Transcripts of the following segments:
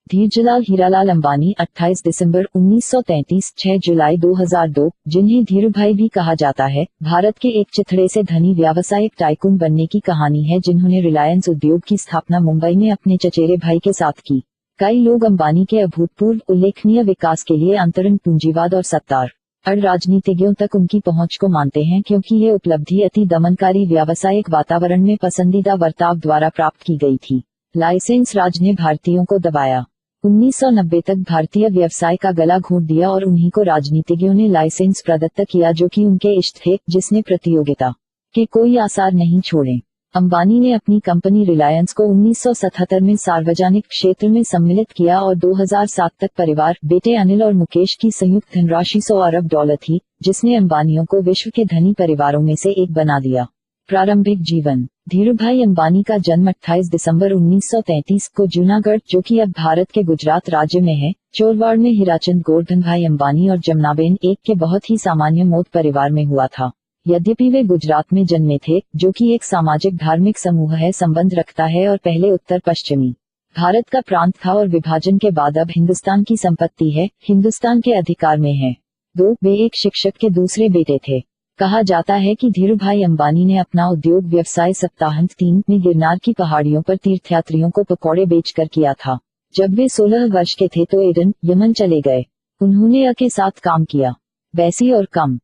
धीरजलाल हीरालाल अंबानी 28 दिसंबर 1933 6 जुलाई 2002, जिन्हें धीरूभाई भी कहा जाता है, भारत के एक चिथड़े से धनी व्यावसायिक टाइकून बनने की कहानी है जिन्होंने रिलायंस उद्योग की स्थापना मुंबई में अपने चचेरे भाई के साथ की। कई लोग अंबानी के अभूतपूर्व उल्लेखनीय विकास के लिए अंतरंग पूंजीवाद और सत्तार राजनीतिज्ञों तक उनकी पहुंच को मानते हैं क्योंकि ये उपलब्धि अति दमनकारी व्यावसायिक वातावरण में पसंदीदा बर्ताव द्वारा प्राप्त की गई थी। लाइसेंस राज ने भारतीयों को दबाया। 1990 तक भारतीय व्यवसाय का गला घोंट दिया और उन्हीं को राजनीतिज्ञों ने लाइसेंस प्रदत्त किया जो कि उनके इष्ट थे, जिसने प्रतियोगिता के कोई आसार नहीं छोड़े। अंबानी ने अपनी कंपनी रिलायंस को 1977 में सार्वजनिक क्षेत्र में सम्मिलित किया और 2007 तक परिवार, बेटे अनिल और मुकेश की संयुक्त धनराशि $100 अरब थी, जिसने अंबानियों को विश्व के धनी परिवारों में से एक बना दिया। प्रारंभिक जीवन। धीरूभाई अंबानी का जन्म 28 दिसंबर 1933 को जूनागढ़, जो कि अब भारत के गुजरात राज्य में है, चोरवाड़ में हीराचंद गोवर्धनभाई अंबानी और जमनाबेन एक के बहुत ही सामान्य मोद परिवार में हुआ था। यद्यपि वे गुजरात में जन्मे थे, जो कि एक सामाजिक धार्मिक समूह है, संबंध रखता है और पहले उत्तर पश्चिमी भारत का प्रांत था और विभाजन के बाद अब हिंदुस्तान की संपत्ति है, हिंदुस्तान के अधिकार में है। वे एक शिक्षक के दूसरे बेटे थे। कहा जाता है कि धीरूभाई अंबानी ने अपना उद्योग व्यवसाय सप्ताहांत 3 में गिरनार की पहाड़ियों पर तीर्थयात्रियों को पकौड़े बेचकर किया था। जब वे 16 वर्ष के थे तो एडन, यमन चले गए। उन्होंने के साथ काम किया। बैसी और कम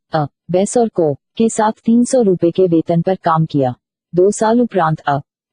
बैस और को के साथ 300 रुपए के वेतन पर काम किया। 2 साल उपरांत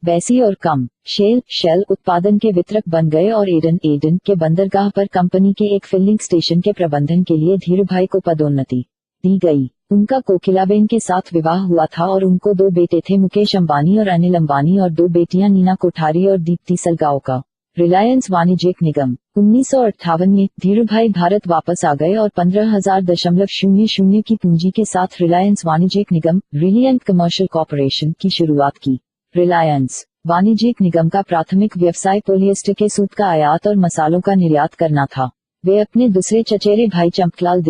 बैसी और कम शेल उत्पादन के वितरक बन गए और एडन के बंदरगाह पर कंपनी के एक फिलिंग स्टेशन के प्रबंधन के लिए धीरूभाई को पदोन्नति दी गई। उनका कोकिलाबेन के साथ विवाह हुआ था और उनको 2 बेटे थे, मुकेश अंबानी और अनिल अंबानी, और 2 बेटियां नीना कोठारी और दीप्ति सलगाओका। रिलायंस वाणिज्यिक निगम। 1958 में धीरूभाई भारत वापस आ गए और 15,000.00 की पूंजी के साथ रिलायंस वाणिज्यिक निगम रिलायंस कमर्शियल कॉर्पोरेशन की शुरुआत की। रिलायंस वाणिज्यिक निगम का प्राथमिक व्यवसाय पॉलिएस्टर के सूत का आयात और मसालों का निर्यात करना था। वे अपने दूसरे चचेरे भाई चंपकलाल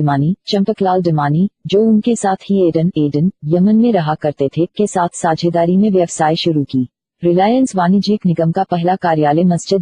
दिमानी, जो उनके साथ ही एडन यमन में रहा करते थे, के साथ साझेदारी में व्यवसाय शुरू की। रिलायंस वाणिज्यिक निगम का पहला कार्यालय मस्जिद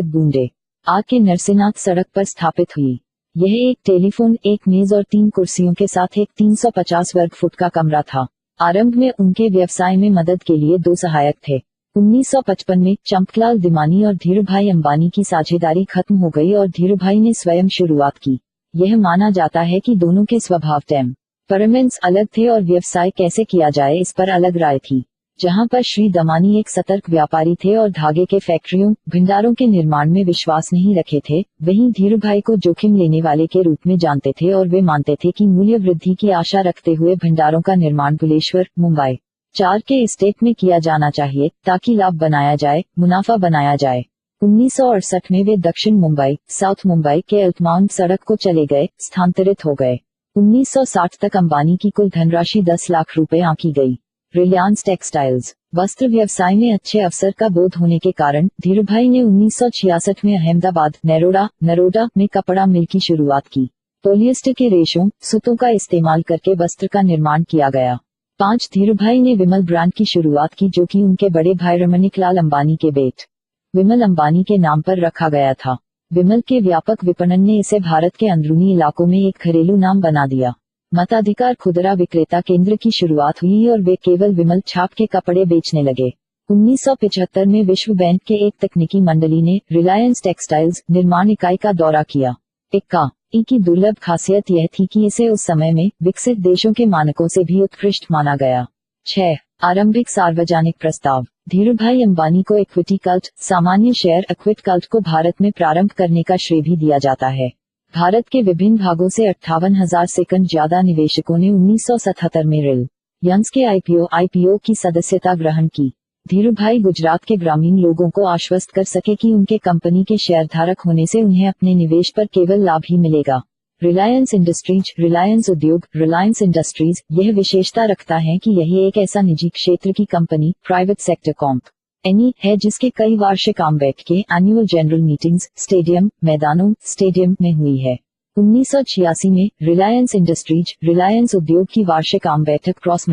बूंदे के नरसिंहनाथ सड़क पर स्थापित हुई। यह एक टेलीफोन, एक मेज और 3 कुर्सियों के साथ एक 350 वर्ग फुट का कमरा था। आरंभ में उनके व्यवसाय में मदद के लिए 2 सहायक थे। 1955 में चंपकलाल दिमानी और धीरूभाई अंबानी की साझेदारी खत्म हो गई और धीरूभाई ने स्वयं शुरुआत की। यह माना जाता है कि दोनों के स्वभाव टेम्परामेंट्स अलग थे और व्यवसाय कैसे किया जाए इस पर अलग राय थी। जहां पर श्री दमानी एक सतर्क व्यापारी थे और धागे के फैक्ट्रियों, भंडारों के निर्माण में विश्वास नहीं रखे थे, वहीं धीरूभाई को जोखिम लेने वाले के रूप में जानते थे और वे मानते थे कि मूल्य वृद्धि की आशा रखते हुए भंडारों का निर्माण भुवनेश्वर, मुंबई 4 के एस्टेट में किया जाना चाहिए ताकि लाभ बनाया जाए, मुनाफा बनाया जाए। 1968 में वे दक्षिण मुंबई, साउथ मुंबई के अल्टमाउंट सड़क को चले गए, स्थानांतरित हो गए। 1960 तक अंबानी की कुल धनराशि 10 लाख रुपए आंकी गई। रिलायंस टेक्सटाइल्स। वस्त्र व्यवसाय में अच्छे अवसर का बोध होने के कारण धीरूभाई ने 1966 में अहमदाबाद नरोडा में कपड़ा मिल की शुरुआत की। पॉलिएस्टर के रेशों, सूतों का इस्तेमाल करके वस्त्र का निर्माण किया गया। 5 धीरूभाई ने विमल ब्रांड की शुरुआत की, जो कि उनके बड़े भाई रमणिकलाल अंबानी के बेटे विमल अंबानी के नाम पर रखा गया था। विमल के व्यापक विपणन ने इसे भारत के अंदरूनी इलाकों में एक घरेलू नाम बना दिया। मताधिकार खुदरा विक्रेता केंद्र की शुरुआत हुई और वे केवल विमल छाप के कपड़े बेचने लगे। 1975 में विश्व बैंक के एक तकनीकी मंडली ने रिलायंस टेक्सटाइल्स निर्माण इकाई का दौरा किया। इकाई की दुर्लभ खासियत यह थी कि इसे उस समय में विकसित देशों के मानकों से भी उत्कृष्ट माना गया। 6. आरंभिक सार्वजनिक प्रस्ताव। धीरूभाई अंबानी को इक्विटी कल्ट, सामान्य शेयर इक्विटी कल्ट को भारत में प्रारंभ करने का श्रेय भी दिया जाता है। भारत के विभिन्न भागों से 58,000 से कम ज्यादा निवेशकों ने 1977 में रिलायंस के आईपीओ की सदस्यता ग्रहण की। धीरूभाई गुजरात के ग्रामीण लोगों को आश्वस्त कर सके कि उनके कंपनी के शेयरधारक होने से उन्हें अपने निवेश पर केवल लाभ ही मिलेगा। रिलायंस इंडस्ट्रीज यह विशेषता रखता है कि यही एक ऐसा निजी क्षेत्र की कंपनी, प्राइवेट सेक्टर कंपनी है जिसके कई वार्षिक आम बैठकें, एनुअल जनरल मीटिंग्स, स्टेडियम में हुई है। 1986 में रिलायंस उद्योग की वार्षिक आम बैठक क्रॉस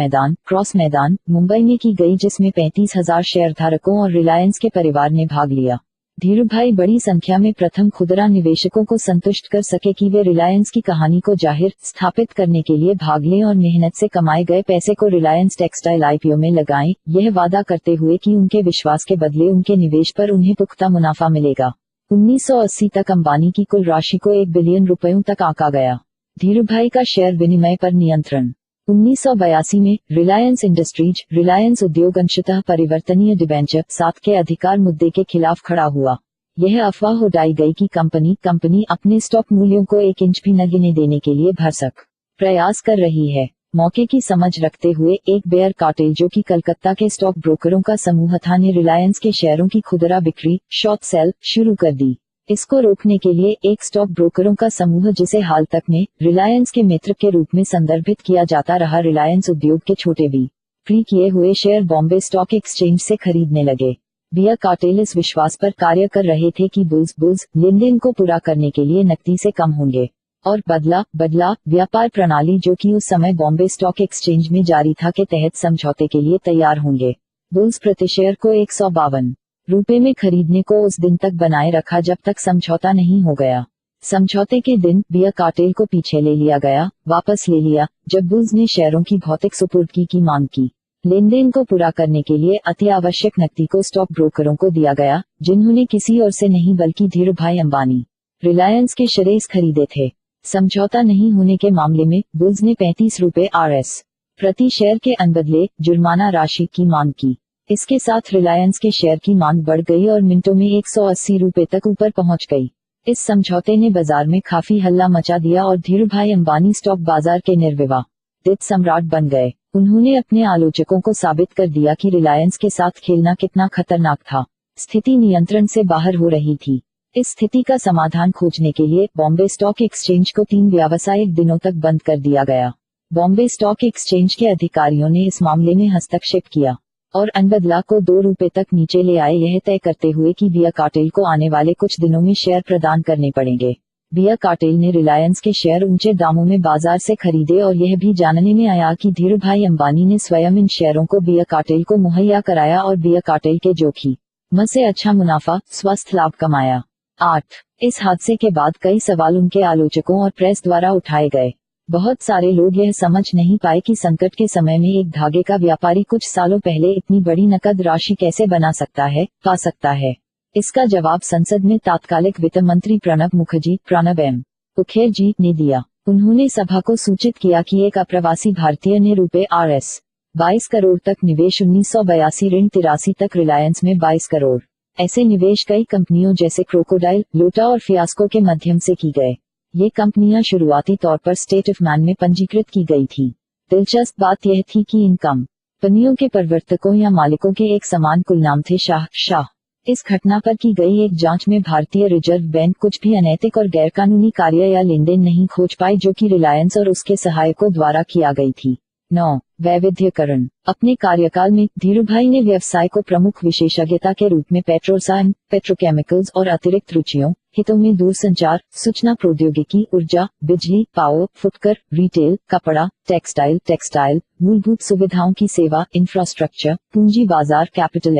मैदान मुंबई में की गई, जिसमें 35,000 शेयरधारकों और रिलायंस के परिवार ने भाग लिया। धीरूभाई बड़ी संख्या में प्रथम खुदरा निवेशकों को संतुष्ट कर सके कि वे रिलायंस की कहानी को जाहिर स्थापित करने के लिए भाग लें और मेहनत से कमाए गए पैसे को रिलायंस टेक्सटाइल आईपीओ में लगाएं, यह वादा करते हुए कि उनके विश्वास के बदले उनके निवेश पर उन्हें पुख्ता मुनाफा मिलेगा। 1980 तक अंबानी की कुल राशि को 1 बिलियन रुपयों तक आंका गया। धीरूभाई का शेयर विनिमय पर नियंत्रण। 1982 में रिलायंस इंडस्ट्रीज, रिलायंस उद्योग अंशतः परिवर्तनीय डिबेंचर 7 के अधिकार मुद्दे के खिलाफ खड़ा हुआ। यह अफवाह उड़ाई गई कि कंपनी अपने स्टॉक मूल्यों को 1 इंच भी न गिने देने के लिए भरसक प्रयास कर रही है। मौके की समझ रखते हुए एक बेयर कार्टेल जो कि कलकत्ता के स्टॉक ब्रोकरों का समूह था ने रिलायंस के शेयरों की खुदरा बिक्री शॉर्ट सेल शुरू कर दी। इसको रोकने के लिए एक स्टॉक ब्रोकरों का समूह, जिसे हाल तक में रिलायंस के मित्र के रूप में संदर्भित किया जाता रहा, रिलायंस उद्योग के छोटे बिक्री किए हुए शेयर बॉम्बे स्टॉक एक्सचेंज से खरीदने लगे। बेयर कार्टेल इस विश्वास पर कार्य कर रहे थे कि बुल्स लेनदेन को पूरा करने के लिए नकदी से कम होंगे और बदला व्यापार प्रणाली जो कि उस समय बॉम्बे स्टॉक एक्सचेंज में जारी था के तहत समझौते के लिए तैयार होंगे। बुल्स प्रति शेयर को 152 रुपए में खरीदने को उस दिन तक बनाए रखा जब तक समझौता नहीं हो गया। समझौते के दिन बेयर कार्टेल को पीछे ले लिया गया, वापस ले लिया, जब बुल्स ने शेयरों की भौतिक सुपुर्दगी की मांग की। लेनदेन को पूरा करने के लिए अति आवश्यक नकदी को स्टॉक ब्रोकरों को दिया गया, जिन्होंने किसी और से नहीं बल्कि धीरूभाई अंबानी रिलायंस के शेयर्स खरीदे थे। समझौता नहीं होने के मामले में बुल्स ने 35 रुपए RS प्रति शेयर के अनबदले जुर्माना राशि की मांग की। इसके साथ रिलायंस के शेयर की मांग बढ़ गई और मिनटों में 180 रुपए तक ऊपर पहुंच गई। इस समझौते ने बाजार में काफी हल्ला मचा दिया और धीरूभाई अंबानी स्टॉक बाजार के निर्विवादित सम्राट बन गए। उन्होंने अपने आलोचकों को साबित कर दिया कि रिलायंस के साथ खेलना कितना खतरनाक था। स्थिति नियंत्रण से बाहर हो रही थी। इस स्थिति का समाधान खोजने के लिए बॉम्बे स्टॉक एक्सचेंज को 3 व्यावसायिक दिनों तक बंद कर दिया गया। बॉम्बे स्टॉक एक्सचेंज के अधिकारियों ने इस मामले में हस्तक्षेप किया और अनबदला को 2 रुपए तक नीचे ले आए, यह तय करते हुए कि बेयर कार्टेल को आने वाले कुछ दिनों में शेयर प्रदान करने पड़ेंगे। बेयर कार्टेल ने रिलायंस के शेयर ऊंचे दामों में बाजार से खरीदे और यह भी जानने में आया कि धीरूभाई अंबानी ने स्वयं इन शेयरों को बेयर कार्टेल को मुहैया कराया और बेयर कार्टेल के जोखिम से अच्छा मुनाफा स्वस्थ लाभ कमाया। 8 इस हादसे के बाद कई सवाल उनके आलोचकों और प्रेस द्वारा उठाए गए। बहुत सारे लोग यह समझ नहीं पाए कि संकट के समय में एक धागे का व्यापारी कुछ सालों पहले इतनी बड़ी नकद राशि कैसे पा सकता है। इसका जवाब संसद में तत्कालिक वित्त मंत्री प्रणब एम मुखर्जी जी ने दिया। उन्होंने सभा को सूचित किया कि एक अप्रवासी भारतीय ने रुपए RS 22 करोड़ तक निवेश 1982 ऋण 83 तक रिलायंस में 22 करोड़ ऐसे निवेश कई कंपनियों जैसे क्रोकोडाइल, लोटा और फियास्को के माध्यम से की गए। ये कंपनियां शुरुआती तौर पर स्टेट ऑफ मैन में पंजीकृत की गई थी। दिलचस्प बात यह थी कि इन कंपनियों के प्रवर्तकों या मालिकों के एक समान कुल नाम थे शाह। इस घटना पर की गई एक जांच में भारतीय रिजर्व बैंक कुछ भी अनैतिक और गैरकानूनी कार्य या लेनदेन नहीं खोज पाई जो कि रिलायंस और उसके सहायकों द्वारा किया गई थी। 9 वैविध्यकरण। अपने कार्यकाल में धीरूभाई ने व्यवसाय को प्रमुख विशेषज्ञता के रूप में पेट्रोकेमिकल्स और अतिरिक्त रुचियों हितों में दूरसंचार, सूचना प्रौद्योगिकी, ऊर्जा, बिजली, पावर, फुटकर, रिटेल, कपड़ा, टेक्सटाइल, मूलभूत सुविधाओं की सेवा, इंफ्रास्ट्रक्चर, पूंजी बाजार, कैपिटल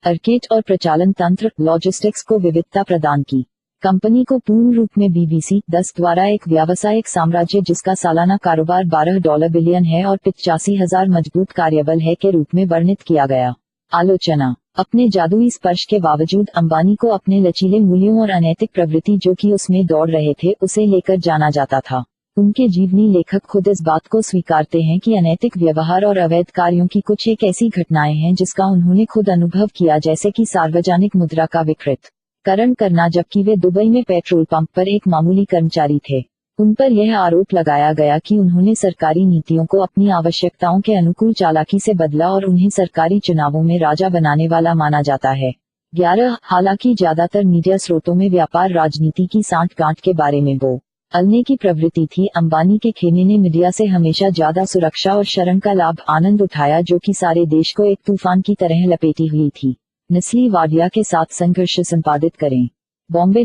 मार्केट और प्रचालन तंत्र, लॉजिस्टिक्स को विविधता प्रदान की। कंपनी को पूर्ण रूप में BBC 10 द्वारा एक व्यावसायिक साम्राज्य जिसका सालाना कारोबार $12 बिलियन है और 85,000 मजबूत कार्यबल है के रूप में वर्णित किया गया। आलोचना। अपने जादुई स्पर्श के बावजूद अंबानी को अपने लचीले मूल्यों और अनैतिक प्रवृत्ति जो कि उसमें दौड़ रहे थे उसे लेकर जाना जाता था। उनके जीवनी लेखक खुद इस बात को स्वीकारते हैं कि अनैतिक व्यवहार और अवैध कार्यों की कुछ एक ऐसी घटनाएं हैं जिसका उन्होंने खुद अनुभव किया, जैसे कि सार्वजनिक मुद्रा का विकृतीकरण करना जबकि वे दुबई में पेट्रोल पंप पर एक मामूली कर्मचारी थे। उन पर यह आरोप लगाया गया कि उन्होंने सरकारी नीतियों को अपनी आवश्यकताओं के अनुकूल चालाकी से बदला और उन्हें सरकारी चुनावों में राजा बनाने वाला माना जाता है। 11 हालांकि ज्यादातर मीडिया स्रोतों में व्यापार राजनीति की सांठ-गांठ के बारे में बोलने की प्रवृत्ति थी। अंबानी के खेमे ने मीडिया से हमेशा ज्यादा सुरक्षा और शरण का लाभ आनंद उठाया जो कि सारे देश को एक तूफान की तरह लपेटी हुई थी। नस्ली वाडिया के साथ संघर्ष संपादित करें। बॉम्बे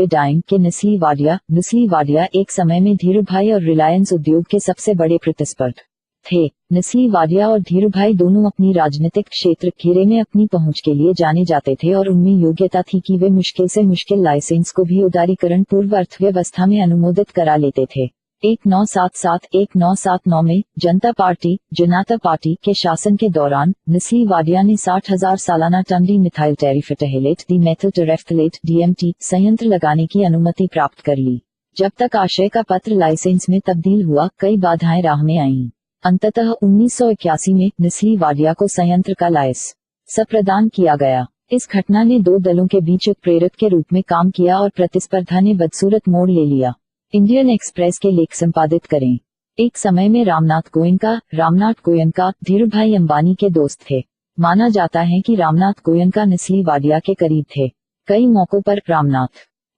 डाइंग के नस्ली वाडिया एक समय में धीरूभाई और रिलायंस उद्योग के सबसे बड़े प्रतिस्पर्धी थे। नस्ली वाडिया और धीरूभाई दोनों अपनी राजनीतिक क्षेत्र घेरे में अपनी पहुंच के लिए जाने जाते थे और उनमें योग्यता थी कि वे मुश्किल से मुश्किल लाइसेंस को भी उदारीकरण पूर्व अर्थव्यवस्था में अनुमोदित करा लेते थे। 1977-1979 में जनता पार्टी के शासन के दौरान नस्ली वाडिया ने 60,000 सालाना ton dimethyl terephthalate dimethyl terephthalate DMT संयंत्र लगाने की अनुमति प्राप्त कर ली। जब तक आशय का पत्र लाइसेंस में तब्दील हुआ, कई बाधाएं राह में आईं। अंततः 1981 में नस्ली वाडिया को संयंत्र का लाइसेंस प्रदान किया गया। इस घटना ने दो दलों के बीच उत्प्रेरक के रूप में काम किया और प्रतिस्पर्धा ने बदसूरत मोड़ ले लिया। इंडियन एक्सप्रेस के लेख संपादित करें। एक समय में रामनाथ गोयनका धीरूभाई अंबानी के दोस्त थे। माना जाता है कि रामनाथ गोयनका नस्ली वाडिया के करीब थे। कई मौकों पर रामनाथ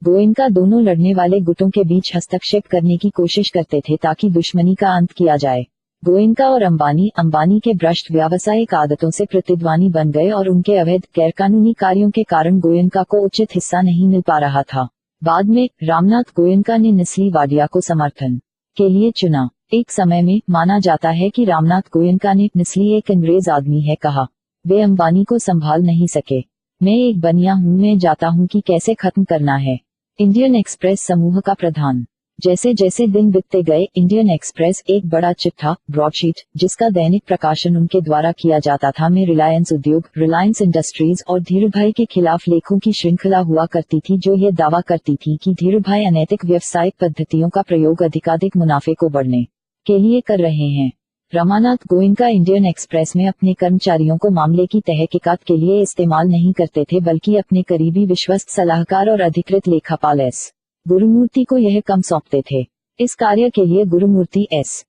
गोयनका दोनों लड़ने वाले गुटों के बीच हस्तक्षेप करने की कोशिश करते थे ताकि दुश्मनी का अंत किया जाए। गोयनका और अंबानी के भ्रष्ट व्यावसायिक आदतों से प्रतिद्वंदी बन गए और उनके अवैध गैरकानूनी कार्यों के कारण गोयनका को उचित हिस्सा नहीं मिल पा रहा था। बाद में रामनाथ गोयनका ने नस्ली वाडिया को समर्थन के लिए चुना। एक समय में माना जाता है कि रामनाथ गोयनका ने नस्ली एक अंग्रेज आदमी है कहा। वे अंबानी को संभाल नहीं सके। मैं एक बनिया हूं, मैं जाता हूं कि कैसे खत्म करना है। इंडियन एक्सप्रेस समूह का प्रधान। जैसे जैसे दिन बीतते गए, इंडियन एक्सप्रेस एक बड़ा चिट्ठा ब्रॉडशीट जिसका दैनिक प्रकाशन उनके द्वारा किया जाता था में रिलायंस उद्योग, रिलायंस इंडस्ट्रीज और धीरूभाई के खिलाफ लेखों की श्रृंखला हुआ करती थी जो ये दावा करती थी कि धीरूभाई अनैतिक व्यावसायिक पद्धतियों का प्रयोग अधिकाधिक मुनाफे को बढ़ने के लिए कर रहे हैं। रमानाथ गोयनका इंडियन एक्सप्रेस में अपने कर्मचारियों को मामले की तहकीकात के लिए इस्तेमाल नहीं करते थे, बल्कि अपने करीबी विश्वस्त सलाहकार और अधिकृत लेखापाल एस गुरुमूर्ति को यह काम सौंपते थे। इस कार्य के लिए गुरुमूर्ति एस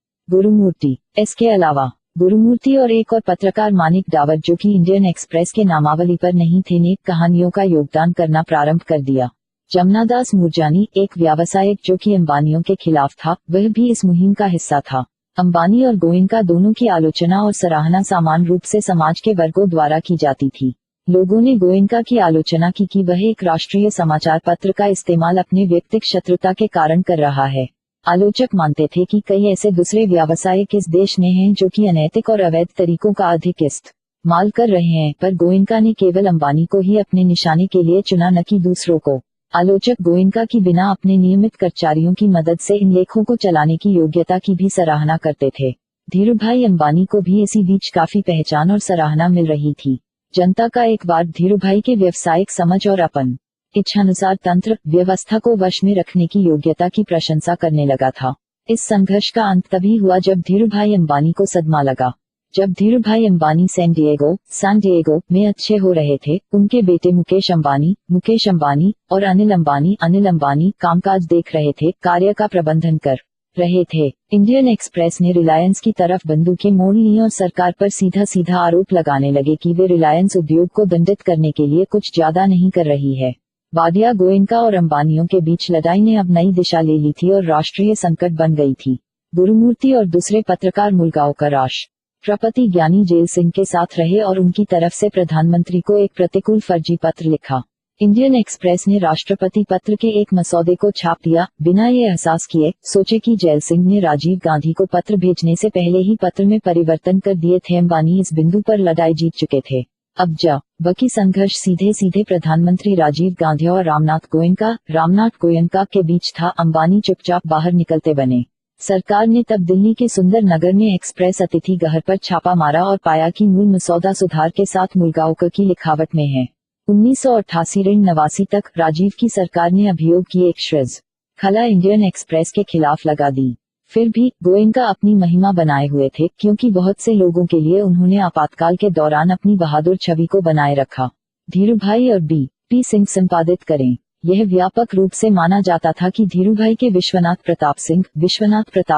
के अलावा गुरुमूर्ति और एक और पत्रकार मानिक डावर, जो कि इंडियन एक्सप्रेस के नामावली पर नहीं थे, ने कहानियों का योगदान करना प्रारंभ कर दिया। जमनादास मुरजानी, एक व्यावसायिक जो कि अंबानियों के खिलाफ था, वह भी इस मुहिम का हिस्सा था। अंबानी और गोयनका दोनों की आलोचना और सराहना समान रूप से समाज के वर्गों द्वारा की जाती थी। लोगों ने गोयनका की आलोचना की कि वह एक राष्ट्रीय समाचार पत्र का इस्तेमाल अपने व्यक्तिगत शत्रुता के कारण कर रहा है। आलोचक मानते थे कि कई ऐसे दूसरे व्यावसायिक इस देश में हैं जो कि अनैतिक और अवैध तरीकों का अधिक इस्तेमाल कर रहे हैं, पर गोयनका ने केवल अंबानी को ही अपने निशाने के लिए चुना, न कि दूसरों को। आलोचक गोयनका की बिना अपने नियमित कर्मचारियों की मदद से इन लेखों को चलाने की योग्यता की भी सराहना करते थे। धीरूभाई अंबानी को भी इसी बीच काफी पहचान और सराहना मिल रही थी। जनता का एक बार धीरूभाई के व्यावसायिक समझ और अपन इच्छानुसार तंत्र व्यवस्था को वश में रखने की योग्यता की प्रशंसा करने लगा था। इस संघर्ष का अंत तभी हुआ जब धीरूभाई अंबानी को सदमा लगा। जब धीरूभाई अंबानी सैन डिएगो में अच्छे हो रहे थे, उनके बेटे मुकेश अंबानी और अनिल अंबानी कामकाज देख रहे थे, कार्य का प्रबंधन कर रहे थे। इंडियन एक्सप्रेस ने रिलायंस की तरफ बंदूकें मोड़ ली और सरकार पर सीधा आरोप लगाने लगे कि वे रिलायंस उद्योग को दंडित करने के लिए कुछ ज्यादा नहीं कर रही है। वाडिया, गोयनका और अंबानियों के बीच लड़ाई ने अब नई दिशा ले ली थी और राष्ट्रीय संकट बन गई थी। गुरुमूर्ति और दूसरे पत्रकार मुलगांवकर राष्ट्रपति ज्ञानी जेल सिंह के साथ रहे और उनकी तरफ से प्रधानमंत्री को एक प्रतिकूल फर्जी पत्र लिखा। इंडियन एक्सप्रेस ने राष्ट्रपति पत्र के एक मसौदे को छाप दिया, बिना ये एहसास किए सोचे कि जेल सिंह ने राजीव गांधी को पत्र भेजने से पहले ही पत्र में परिवर्तन कर दिए थे। अंबानी इस बिंदु पर लड़ाई जीत चुके थे। अब बाकी संघर्ष सीधे प्रधानमंत्री राजीव गांधी और रामनाथ गोयनका के बीच था। अंबानी चुपचाप बाहर निकलते बने। सरकार ने तब दिल्ली के सुंदर नगर में एक्सप्रेस अतिथि गृह पर छापा मारा और पाया कि मूल मसौदा सुधार के साथ मुलगांवकर की लिखावट में है। 1988-89 तक राजीव की सरकार ने अभियोग की एक श्रृंखला इंडियन एक्सप्रेस के खिलाफ लगा दी। फिर भी गोयनका अपनी महिमा बनाए हुए थे, क्योंकि बहुत से लोगों के लिए उन्होंने आपातकाल के दौरान अपनी बहादुर छवि को बनाए रखा। धीरूभाई और B.P. सिंह संपादित करें। यह व्यापक रूप से माना जाता था कि धीरूभाई के विश्वनाथ प्रताप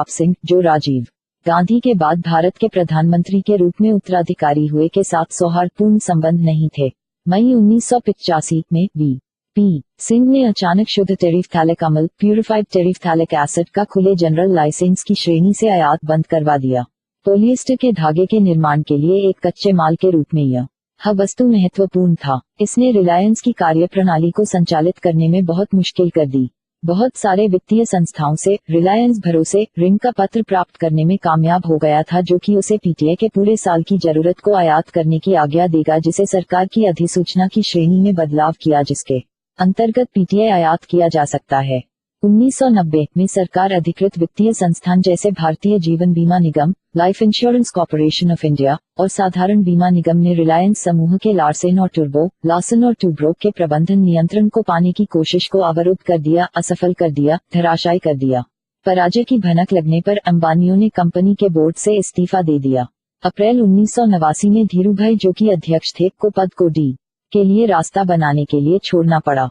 सिंह, जो राजीव गांधी के बाद भारत के प्रधानमंत्री के रूप में उत्तराधिकारी हुए, के साथ सौहार्दपूर्ण संबंध नहीं थे। मई 1985 में V.P. सिंह ने अचानक शुद्ध टेरिफ्थैलिक अम्ल प्यूरिफाइड टेरिफ्थैलिक एसिड का खुले जनरल लाइसेंस की श्रेणी से आयात बंद करवा दिया। पॉलिएस्टर के धागे के निर्माण के लिए एक कच्चे माल के रूप में यह वस्तु महत्वपूर्ण था। इसने रिलायंस की कार्यप्रणाली को संचालित करने में बहुत मुश्किल कर दी। बहुत सारे वित्तीय संस्थाओं से रिलायंस भरोसे ऋण का पत्र प्राप्त करने में कामयाब हो गया था, जो कि उसे पीटीए के पूरे साल की जरूरत को आयात करने की आज्ञा देगा, जिसे सरकार की अधिसूचना की श्रेणी में बदलाव किया, जिसके अंतर्गत पीटीए आयात किया जा सकता है। 1990 में सरकार अधिकृत वित्तीय संस्थान जैसे भारतीय जीवन बीमा निगम, life insurance corporation of India और साधारण बीमा निगम ने रिलायंस समूह के लार्सन और टूब्रो के प्रबंधन नियंत्रण को पाने की कोशिश को अवरुद्ध कर दिया, असफल कर दिया, धराशायी कर दिया। पराजय की भनक लगने पर अंबानियों ने कंपनी के बोर्ड से इस्तीफा दे दिया। अप्रैल 1989 में धीरूभाई, जो कि अध्यक्ष थे, को पद को डी के लिए रास्ता बनाने के लिए छोड़ना पड़ा।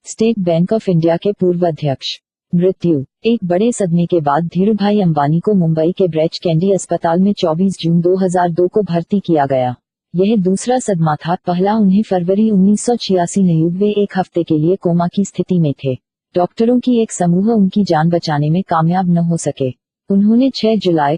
स्टेट बैंक ऑफ इंडिया के पूर्व अध्यक्ष मृत्यु। एक बड़े सदमे के बाद धीरूभाई अंबानी को मुंबई के ब्रैच कैंडी अस्पताल में 24 जून 2002 को भर्ती किया गया। यह दूसरा सदमा था। पहला उन्हें फरवरी 1986 में वे एक हफ्ते के लिए कोमा की स्थिति में थे। डॉक्टरों की एक समूह उनकी जान बचाने में कामयाब न हो सके। उन्होंने 6 जुलाई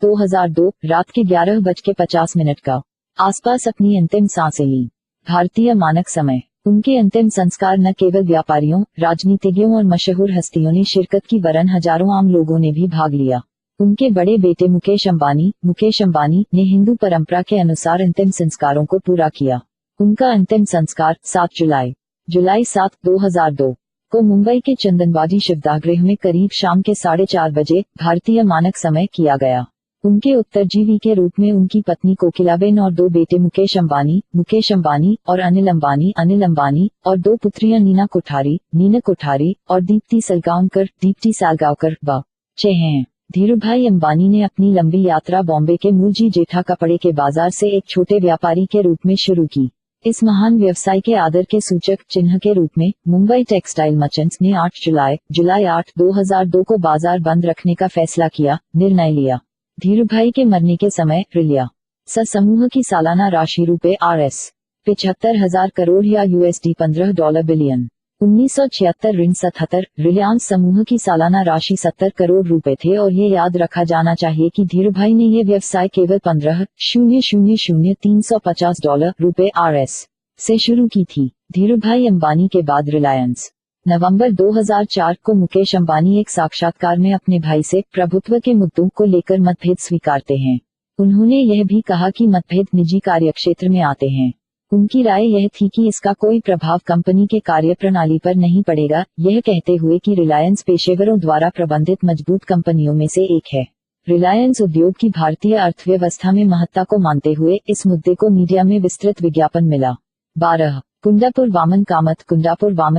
2002 रात के 11:50 का आसपास अपनी अंतिम सांसें ली। भारतीय मानक समय। उनके अंतिम संस्कार न केवल व्यापारियों, राजनीतिज्ञों और मशहूर हस्तियों ने शिरकत की, वरन हजारों आम लोगों ने भी भाग लिया। उनके बड़े बेटे मुकेश अंबानी ने हिंदू परंपरा के अनुसार अंतिम संस्कारों को पूरा किया। उनका अंतिम संस्कार 7 जुलाई 2002 को मुंबई के चंदनवाडी शिवदागृह में करीब शाम के 4:30 बजे भारतीय मानक समय किया गया। उनके उत्तरजीवी के रूप में उनकी पत्नी कोकिलाबेन और 2 बेटे मुकेश अंबानी और अनिल अंबानी और 2 पुत्रियां नीना कोठारी और दीप्ति सालगांवकर बच्चे हैं। धीरूभाई अंबानी ने अपनी लंबी यात्रा बॉम्बे के मूलजी जेठा कपड़े के बाजार से एक छोटे व्यापारी के रूप में शुरू की। इस महान व्यवसाय के आदर के सूचक चिन्ह के रूप में मुंबई टेक्सटाइल मर्चेंट्स ने 8 जुलाई 2002 को बाजार बंद रखने का निर्णय लिया। धीरूभाई के मरने के समय रिलायंस समूह की सालाना राशि ₹Rs 75,000 करोड़ या USD $15 बिलियन। 1976 रिलायंस समूह की सालाना राशि 70 करोड़ रुपए थे, और ये याद रखा जाना चाहिए कि धीरूभाई ने ये व्यवसाय केवल $15,000,350 Rs से शुरू की थी। धीरूभाई अंबानी के बाद रिलायंस। नवंबर 2004 को मुकेश अंबानी एक साक्षात्कार में अपने भाई से प्रभुत्व के मुद्दों को लेकर मतभेद स्वीकारते हैं। उन्होंने यह भी कहा कि मतभेद निजी कार्यक्षेत्र में आते हैं। उनकी राय यह थी कि इसका कोई प्रभाव कंपनी के कार्यप्रणाली पर नहीं पड़ेगा, यह कहते हुए कि रिलायंस पेशेवरों द्वारा प्रबंधित मजबूत कंपनियों में से एक है। रिलायंस उद्योग की भारतीय अर्थव्यवस्था में महत्ता को मानते हुए इस मुद्दे को मीडिया में विस्तृत विज्ञापन मिला। 12 कुंडापुर वामन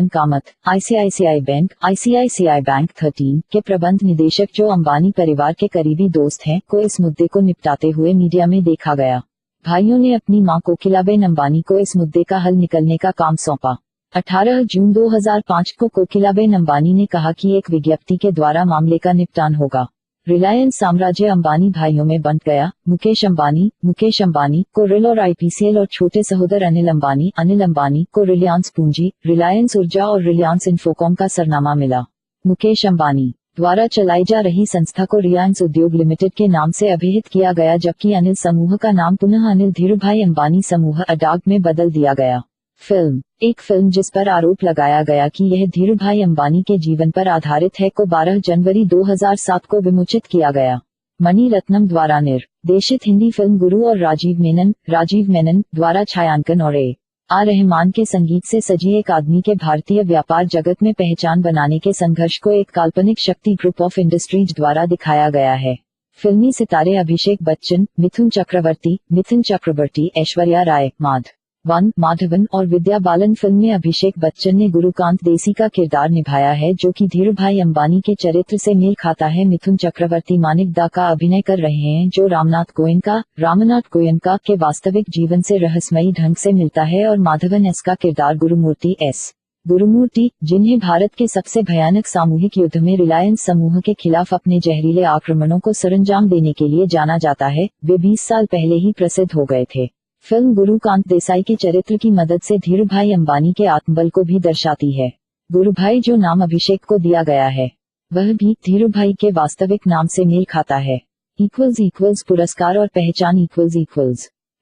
कामत ICICI बैंक 13 के प्रबंध निदेशक, जो अंबानी परिवार के करीबी दोस्त हैं, को इस मुद्दे को निपटाते हुए मीडिया में देखा गया। भाइयों ने अपनी मां कोकिलाबेन अंबानी को इस मुद्दे का हल निकलने का काम सौंपा। 18 जून 2005 को कोकिलाबेन अंबानी ने कहा कि एक विज्ञप्ति के द्वारा मामले का निपटान होगा। रिलायंस साम्राज्य अंबानी भाइयों में बंट गया। मुकेश अंबानी को रिल और IPCL और छोटे सहोदर अनिल अंबानी को रिलायंस पूंजी, रिलायंस ऊर्जा और रिलायंस इन्फोकॉम का सरनामा मिला। मुकेश अंबानी द्वारा चलाई जा रही संस्था को रिलायंस उद्योग लिमिटेड के नाम से अभिहित किया गया, जबकि अनिल समूह का नाम पुनः अनिल धीरूभाई अंबानी समूह अडाग में बदल दिया गया। एक फिल्म जिस पर आरोप लगाया गया कि यह धीरूभाई अंबानी के जीवन पर आधारित है, को 12 जनवरी 2007 को विमोचित किया गया। मणि रत्नम द्वारा निर्देशित हिंदी फिल्म गुरु और राजीव मेनन द्वारा छायांकन और A.R. रहमान के संगीत से सजी एक आदमी के भारतीय व्यापार जगत में पहचान बनाने के संघर्ष को एक काल्पनिक शक्ति ग्रुप ऑफ इंडस्ट्रीज द्वारा दिखाया गया है। फिल्मी सितारे अभिषेक बच्चन, मिथुन चक्रवर्ती, ऐश्वर्या राय, माधवन और विद्या बालन। फिल्म में अभिषेक बच्चन ने गुरुकांत देसी का किरदार निभाया है, जो कि धीरूभाई अंबानी के चरित्र से मेल खाता है। मिथुन चक्रवर्ती मानिक दा का अभिनय कर रहे हैं, जो रामनाथ गोयनका के वास्तविक जीवन से रहस्यमयी ढंग से मिलता है, और माधवन एस का किरदार गुरुमूर्ति, जिन्हें भारत के सबसे भयानक सामूहिक युद्ध में रिलायंस समूह के खिलाफ अपने जहरीले आक्रमणों को सरंजाम देने के लिए जाना जाता है, वे 20 साल पहले ही प्रसिद्ध हो गए थे। फिल्म गुरुकांत देसाई के चरित्र की मदद से धीरूभाई अंबानी के आत्मबल को भी दर्शाती है। गुरुभाई, जो नाम अभिषेक को दिया गया है, वह भी धीरूभाई के वास्तविक नाम से मेल खाता है। पुरस्कार और पहचान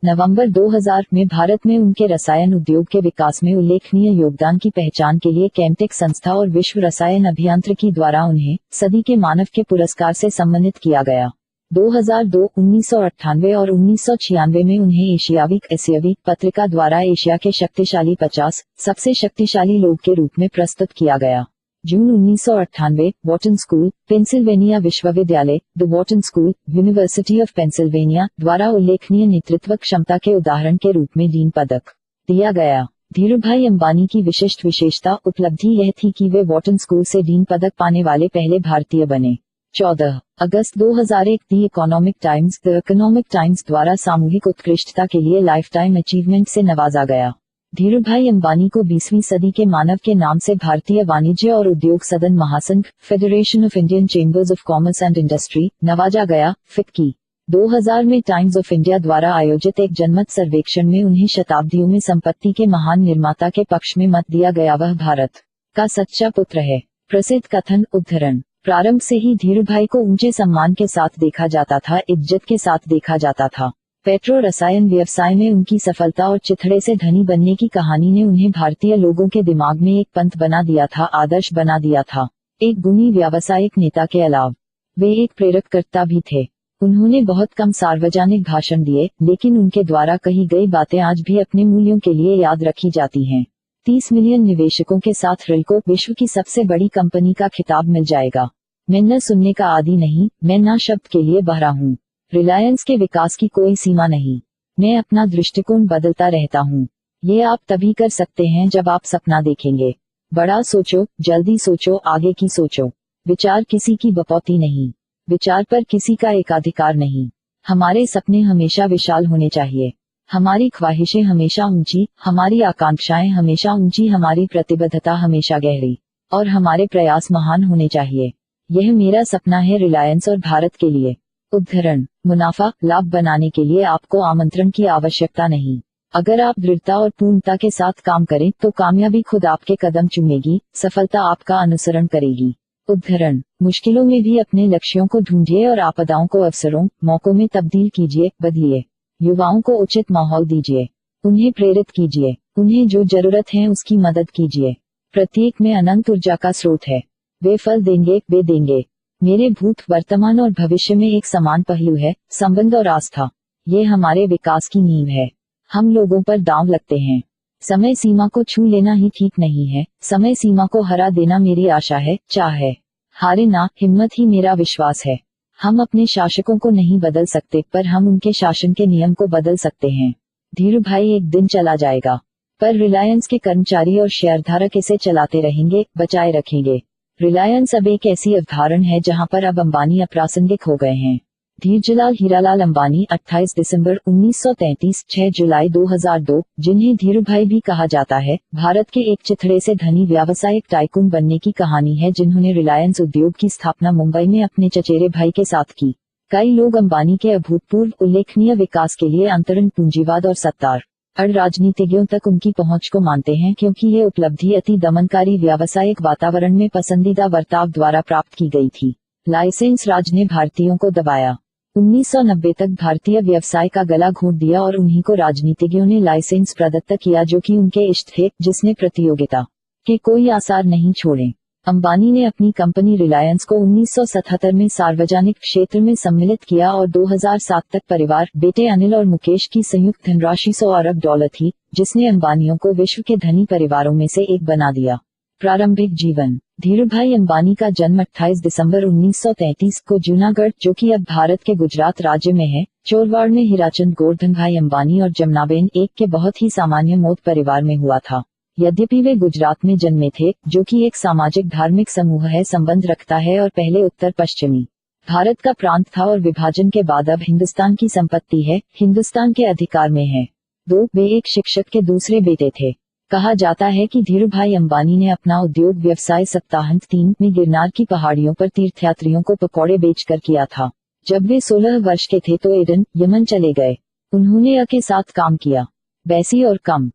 नवंबर 2000 में भारत में उनके रसायन उद्योग के विकास में उल्लेखनीय योगदान की पहचान के लिए केमटेक संस्था और विश्व रसायन अभियांत्रिकी द्वारा उन्हें सदी के मानव के पुरस्कार से सम्मानित किया गया। 2002, 1998 और 1996 में उन्हें एशियावीक पत्रिका द्वारा एशिया के शक्तिशाली 50 सबसे शक्तिशाली लोग के रूप में प्रस्तुत किया गया। जून 1998, वॉटन स्कूल, पेंसिल्वेनिया विश्वविद्यालय, the Wharton school, university of Pennsylvania द्वारा उल्लेखनीय नेतृत्व क्षमता के उदाहरण के रूप में डीन पदक दिया गया। धीरूभाई अंबानी की विशिष्ट विशेषता उपलब्धि यह थी कि वे वॉटन स्कूल से डीन पदक पाने वाले पहले भारतीय बने। 14 अगस्त 2001 द इकोनॉमिक टाइम्स द्वारा सामूहिक उत्कृष्टता के लिए लाइफटाइम अचीवमेंट से नवाजा गया। धीरूभाई अंबानी को 20वीं सदी के मानव के नाम से भारतीय वाणिज्य और उद्योग सदन महासंघ federation of Indian chambers of commerce and industry नवाजा गया। फिक्की 2000 में टाइम्स ऑफ इंडिया द्वारा आयोजित एक जनमत सर्वेक्षण में उन्हें शताब्दियों में संपत्ति के महान निर्माता के पक्ष में मत दिया गया। वह भारत का सच्चा पुत्र है। प्रसिद्ध कथन उद्धरण प्रारंभ से ही धीरूभाई को ऊंचे सम्मान के साथ देखा जाता था, इज्जत के साथ देखा जाता था। पेट्रो रसायन व्यवसाय में उनकी सफलता और चिथड़े से धनी बनने की कहानी ने उन्हें भारतीय लोगों के दिमाग में एक पंथ बना दिया था, आदर्श बना दिया था। एक गुणी व्यावसायिक नेता के अलावा वे एक प्रेरककर्ता भी थे। उन्होंने बहुत कम सार्वजनिक भाषण दिए, लेकिन उनके द्वारा कही गई बातें आज भी अपने मूल्यों के लिए याद रखी जाती हैं। 30 मिलियन निवेशकों के साथ रिल को विश्व की सबसे बड़ी कंपनी का खिताब मिल जाएगा। मैं न सुनने का आदी नहीं, मैं ना शब्द के लिए बहरा हूँ। रिलायंस के विकास की कोई सीमा नहीं। मैं अपना दृष्टिकोण बदलता रहता हूँ। ये आप तभी कर सकते हैं जब आप सपना देखेंगे। बड़ा सोचो, जल्दी सोचो, आगे की सोचो। विचार किसी की बपौती नहीं, विचार पर किसी का एकाधिकार नहीं। हमारे सपने हमेशा विशाल होने चाहिए, हमारी ख्वाहिशें हमेशा ऊंची, हमारी आकांक्षाएं हमेशा ऊंची, हमारी प्रतिबद्धता हमेशा गहरी और हमारे प्रयास महान होने चाहिए। यह मेरा सपना है रिलायंस और भारत के लिए। उद्धरण मुनाफा लाभ बनाने के लिए आपको आमंत्रण की आवश्यकता नहीं। अगर आप दृढ़ता और पूर्णता के साथ काम करें तो कामयाबी खुद आपके कदम चूमेगी, सफलता आपका अनुसरण करेगी। उद्धरण मुश्किलों में भी अपने लक्ष्यों को ढूंढिए और आपदाओं को अवसरों, मौकों में तब्दील कीजिए, बदलिए। युवाओं को उचित माहौल दीजिए, उन्हें प्रेरित कीजिए, उन्हें जो जरूरत है उसकी मदद कीजिए। प्रत्येक में अनंत ऊर्जा का स्रोत है। वे फल देंगे, वे देंगे। मेरे भूत, वर्तमान और भविष्य में एक समान पहलू है, संबंध और आस्था। ये हमारे विकास की नींव है। हम लोगों पर दांव लगते हैं। समय सीमा को छू लेना ही ठीक नहीं है, समय सीमा को हरा देना मेरी आशा है, चाह है। हारे ना, हिम्मत ही मेरा विश्वास है। हम अपने शासकों को नहीं बदल सकते, पर हम उनके शासन के नियम को बदल सकते हैं। धीरूभाई एक दिन चला जाएगा, पर रिलायंस के कर्मचारी और शेयरधारक इसे चलाते रहेंगे, बचाए रखेंगे। रिलायंस अब एक ऐसी अवधारण है जहां पर अब अंबानी अप्रासंगिक हो गए हैं। धीरजलाल हीरालाल अंबानी 28 दिसंबर 1933 6 जुलाई 2002, जिन्हें धीरूभाई भी कहा जाता है, भारत के एक चिथड़े से धनी व्यावसायिक टाइकून बनने की कहानी है जिन्होंने रिलायंस उद्योग की स्थापना मुंबई में अपने चचेरे भाई के साथ की। कई लोग अंबानी के अभूतपूर्व उल्लेखनीय विकास के लिए अंतरण पूंजीवाद और सत्तार अड़ राजनीतिज्ञों तक उनकी पहुंच को मानते हैं, क्योंकि ये उपलब्धि अति दमनकारी व्यावसायिक वातावरण में पसंदीदा बर्ताव द्वारा प्राप्त की गई थी। लाइसेंस राज ने भारतीयों को दबाया। 1990 तक भारतीय व्यवसाय का गला घोंट दिया और उन्हीं को राजनीतिज्ञों ने लाइसेंस प्रदत्त किया जो कि उनके इष्ट थे, जिसने प्रतियोगिता के कोई आसार नहीं छोड़े। अंबानी ने अपनी कंपनी रिलायंस को 1977 में सार्वजनिक क्षेत्र में सम्मिलित किया और 2007 तक परिवार, बेटे अनिल और मुकेश की संयुक्त धनराशि $100 अरब थी, जिसने अंबानियों को विश्व के धनी परिवारों में से एक बना दिया। प्रारंभिक जीवन धीरूभाई अंबानी का जन्म 28 दिसंबर 1933 को जूनागढ़, जो कि अब भारत के गुजरात राज्य में है, चोरवाड़ में हीराचंद गोवर्धनभाई अंबानी और जमुनाबेन एक के बहुत ही सामान्य मोद परिवार में हुआ था। यद्यपि वे गुजरात में जन्मे थे, जो कि एक सामाजिक धार्मिक समूह है, संबंध रखता है और पहले उत्तर पश्चिमी भारत का प्रांत था और विभाजन के बाद अब हिंदुस्तान की संपत्ति है, हिंदुस्तान के अधिकार में है। वे एक शिक्षक के दूसरे बेटे थे। कहा जाता है कि धीरूभाई अंबानी ने अपना उद्योग व्यवसाय सप्ताहांत 3 में गिरनार की पहाड़ियों पर तीर्थयात्रियों को पकौड़े बेचकर किया था। जब वे 16 वर्ष के थे तो एडन, यमन चले गए। उन्होंने के साथ काम किया। बैसी और कम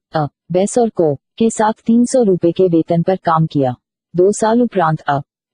बेस और को के साथ 300 रुपए के वेतन पर काम किया। 2 साल उपरांत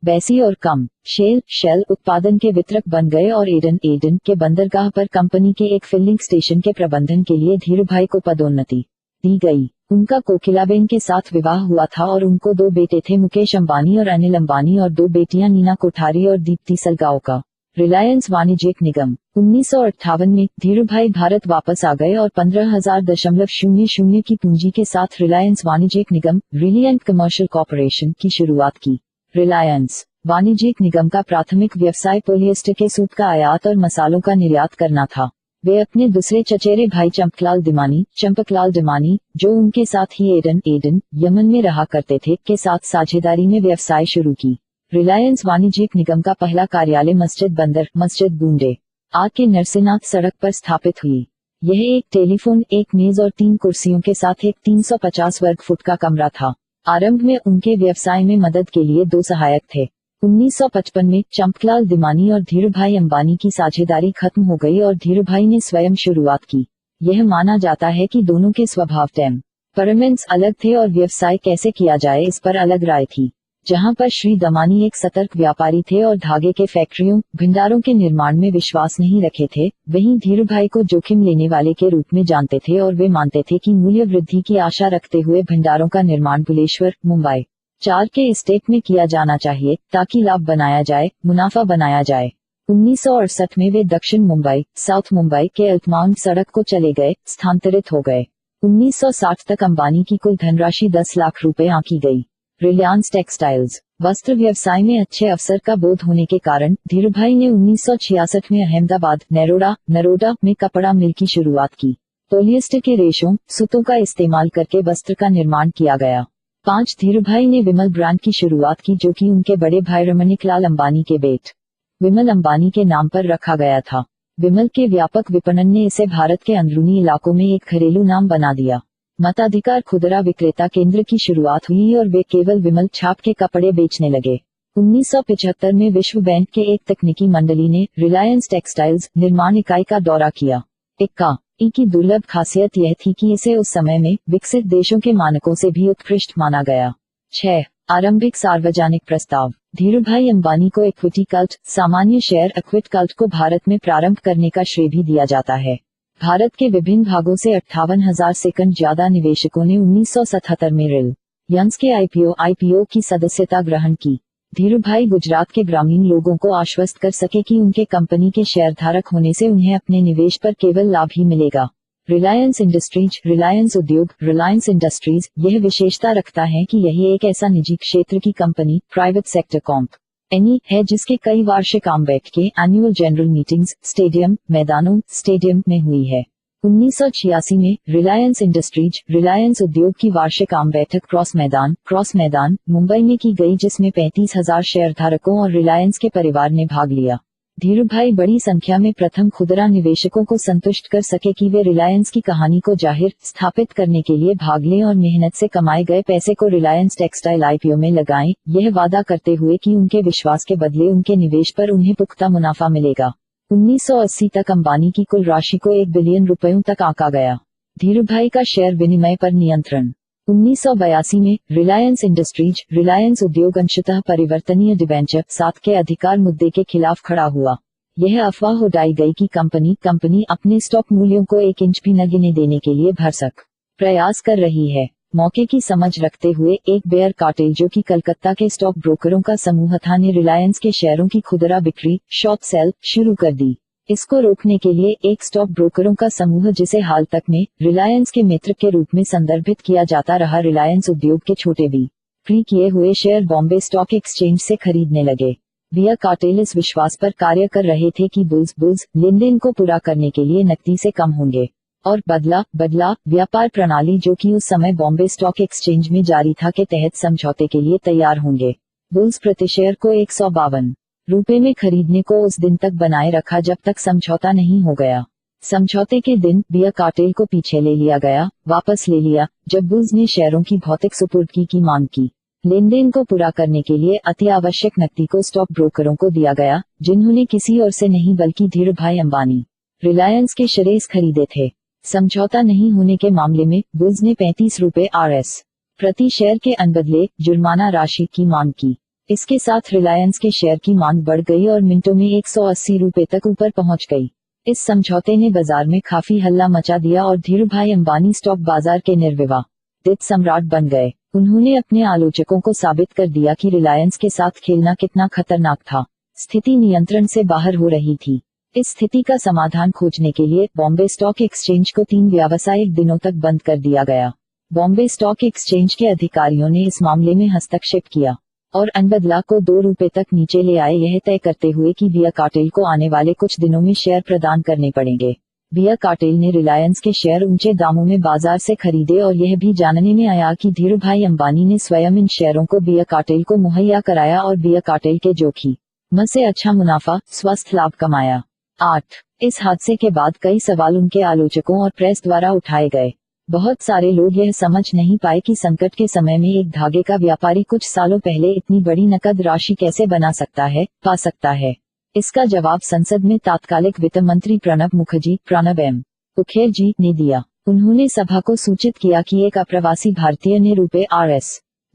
बेसी और कम शेल उत्पादन के वितरक बन गए और एडन के बंदरगाह पर कंपनी के एक फिलिंग स्टेशन के प्रबंधन के लिए धीरूभाई को पदोन्नति दी गई। उनका कोकिलाबेन के साथ विवाह हुआ था और उनको 2 बेटे थे, मुकेश अंबानी और अनिल अंबानी, और 2 बेटियां नीना कोठारी और दीप्ति सलगाओकर। रिलायंस वाणिज्यिक निगम 1958 में धीरूभाई भारत वापस आ गए और 15,000.00 की पूंजी के साथ रिलायंस वाणिज्यिक निगम रिलायंस कमर्शियल कॉर्पोरेशन की शुरुआत की। रिलायंस वाणिज्यिक निगम का प्राथमिक व्यवसाय पॉलिएस्टर के सूत का आयात और मसालों का निर्यात करना था। वे अपने दूसरे चचेरे भाई चंपकलाल दिमानी, जो उनके साथ ही एडन यमन में रहा करते थे, के साथ साझेदारी में व्यवसाय शुरू की। रिलायंस वाणिज्यिक निगम का पहला कार्यालय मस्जिद बूंदे आग के नरसिंहनाथ सड़क पर स्थापित हुई। यह एक टेलीफोन, एक मेज और 3 कुर्सियों के साथ एक 350 वर्ग फुट का कमरा था। आरंभ में उनके व्यवसाय में मदद के लिए 2 सहायक थे। 1955 में चंपकलाल दिमानी और धीरूभाई अंबानी की साझेदारी खत्म हो गई और धीरूभाई ने स्वयं शुरुआत की। यह माना जाता है कि दोनों के स्वभाव टेम्परामेंट्स अलग थे और व्यवसाय कैसे किया जाए इस पर अलग राय थी। जहां पर श्री दमानी एक सतर्क व्यापारी थे और धागे के फैक्ट्रियों, भंडारों के निर्माण में विश्वास नहीं रखे थे, वहीं धीरूभाई को जोखिम लेने वाले के रूप में जानते थे और वे मानते थे कि मूल्य वृद्धि की आशा रखते हुए भंडारों का निर्माण बुलेश्वर, मुंबई 4 के एस्टेट में किया जाना चाहिए ताकि लाभ बनाया जाए, मुनाफा बनाया जाए। 1968 में वे दक्षिण मुंबई, साउथ मुंबई के अल्टमाउंट सड़क को चले गए, स्थानांतरित हो गए। 1960 तक अंबानी की कुल धनराशि 10 लाख रुपए आंकी गई। रिलायंस टेक्सटाइल्स वस्त्र व्यवसाय में अच्छे अवसर का बोध होने के कारण धीरूभाई ने 1966 में अहमदाबाद नरोडा में कपड़ा मिल की शुरुआत की। पॉलिएस्टर के रेशों, सूतों का इस्तेमाल करके वस्त्र का निर्माण किया गया। 5 धीरूभाई ने विमल ब्रांड की शुरुआत की, जो कि उनके बड़े भाई रमणिकलाल अंबानी के बेटे विमल अंबानी के नाम पर रखा गया था। विमल के व्यापक विपणन ने इसे भारत के अंदरूनी इलाकों में एक घरेलू नाम बना दिया। मताधिकार खुदरा विक्रेता केंद्र की शुरुआत हुई और वे केवल विमल छाप के कपड़े बेचने लगे। 1975 में विश्व बैंक के एक तकनीकी मंडली ने रिलायंस टेक्सटाइल्स निर्माण इकाई का दौरा किया। इकाई की दुर्लभ खासियत यह थी कि इसे उस समय में विकसित देशों के मानकों से भी उत्कृष्ट माना गया। 6 आरंभिक सार्वजनिक प्रस्ताव धीरूभाई अंबानी को इक्विटी कल्ट, सामान्य शेयर इक्विटी कल्ट को भारत में प्रारंभ करने का श्रेय भी दिया जाता है। भारत के विभिन्न भागों से 58,000 से कम ज्यादा निवेशकों ने 1977 में रिलायंस के आईपीओ की सदस्यता ग्रहण की। धीरूभाई गुजरात के ग्रामीण लोगों को आश्वस्त कर सके कि उनके कंपनी के शेयरधारक होने से उन्हें अपने निवेश पर केवल लाभ ही मिलेगा। रिलायंस इंडस्ट्रीज यह विशेषता रखता है कि यही एक ऐसा निजी क्षेत्र की कंपनी, प्राइवेट सेक्टर कंपनी है जिसके कई वार्षिक आम बैठकें, एनुअल जनरल मीटिंग्स, स्टेडियम में हुई है। 1986 में रिलायंस उद्योग की वार्षिक आम बैठक क्रॉस मैदान मुंबई में की गई, जिसमें 35,000 शेयरधारकों और रिलायंस के परिवार ने भाग लिया। धीरूभाई बड़ी संख्या में प्रथम खुदरा निवेशकों को संतुष्ट कर सके कि वे रिलायंस की कहानी को जाहिर स्थापित करने के लिए भाग लें और मेहनत से कमाए गए पैसे को रिलायंस टेक्सटाइल आईपीओ में लगाएं, यह वादा करते हुए कि उनके विश्वास के बदले उनके निवेश पर उन्हें पुख्ता मुनाफा मिलेगा। 1980 तक अंबानी की कुल राशि को 1 बिलियन रुपयों तक आंका गया। धीरूभाई का शेयर विनिमय पर नियंत्रण 1982 में रिलायंस उद्योग अंशतः परिवर्तनीय डिबेंचर 7 के अधिकार मुद्दे के खिलाफ खड़ा हुआ। यह अफवाह उड़ाई गई कि कंपनी अपने स्टॉक मूल्यों को 1 इंच भी न गिने देने के लिए भरसक प्रयास कर रही है। मौके की समझ रखते हुए एक बेयर कार्टेल, जो कि कलकत्ता के स्टॉक ब्रोकरों का समूह था, ने रिलायंस के शेयरों की खुदरा बिक्री शॉर्ट सेल शुरू कर दी। इसको रोकने के लिए एक स्टॉक ब्रोकरों का समूह, जिसे हाल तक में रिलायंस के मित्र के रूप में संदर्भित किया जाता रहा, रिलायंस उद्योग के छोटे बिक्री किए हुए शेयर बॉम्बे स्टॉक एक्सचेंज से खरीदने लगे। बेयर कार्टेल इस विश्वास पर कार्य कर रहे थे कि बुल्स लेनदेन को पूरा करने के लिए नकदी से कम होंगे और बदला व्यापार प्रणाली, जो कि उस समय बॉम्बे स्टॉक एक्सचेंज में जारी था, के तहत समझौते के लिए तैयार होंगे। बुल्स प्रति शेयर को 152 रुपए में खरीदने को उस दिन तक बनाए रखा जब तक समझौता नहीं हो गया। समझौते के दिन बेयर कार्टेल को पीछे ले लिया गया, वापस ले लिया, जब बुल्स ने शेयरों की भौतिक सुपुर्दगी की मांग की। लेनदेन को पूरा करने के लिए अति आवश्यक नकदी को स्टॉक ब्रोकरों को दिया गया, जिन्होंने किसी और से नहीं बल्कि धीरूभाई अंबानी रिलायंस के शेयर्स खरीदे थे। समझौता नहीं होने के मामले में बुल्स ने 35 रुपए RS प्रति शेयर के अनबदले जुर्माना राशि की मांग की। इसके साथ रिलायंस के शेयर की मांग बढ़ गई और मिनटों में 180 रुपए तक ऊपर पहुंच गई। इस समझौते ने बाजार में काफी हल्ला मचा दिया और धीरूभाई अंबानी स्टॉक बाजार के निर्विवादित सम्राट बन गए। उन्होंने अपने आलोचकों को साबित कर दिया कि रिलायंस के साथ खेलना कितना खतरनाक था। स्थिति नियंत्रण से बाहर हो रही थी। इस स्थिति का समाधान खोजने के लिए बॉम्बे स्टॉक एक्सचेंज को 3 व्यावसायिक दिनों तक बंद कर दिया गया। बॉम्बे स्टॉक एक्सचेंज के अधिकारियों ने इस मामले में हस्तक्षेप किया और अनबदला को 2 रुपए तक नीचे ले आए, यह तय करते हुए कि बिया कार्टेल को आने वाले कुछ दिनों में शेयर प्रदान करने पड़ेंगे। बिया कार्टेल ने रिलायंस के शेयर ऊंचे दामों में बाजार से खरीदे और यह भी जानने में आया कि धीरूभाई अंबानी ने स्वयं इन शेयरों को बिया कार्टेल को मुहैया कराया और बिया कार्टेल के जोखिम से अच्छा मुनाफा स्वस्थ लाभ कमाया। 8. इस हादसे के बाद कई सवाल उनके आलोचकों और प्रेस द्वारा उठाए गए। बहुत सारे लोग यह समझ नहीं पाए कि संकट के समय में एक धागे का व्यापारी कुछ सालों पहले इतनी बड़ी नकद राशि कैसे पा सकता है। इसका जवाब संसद में तत्कालिक वित्त मंत्री प्रणब एम मुखर्जी जी ने दिया। उन्होंने सभा को सूचित किया कि एक अप्रवासी भारतीय ने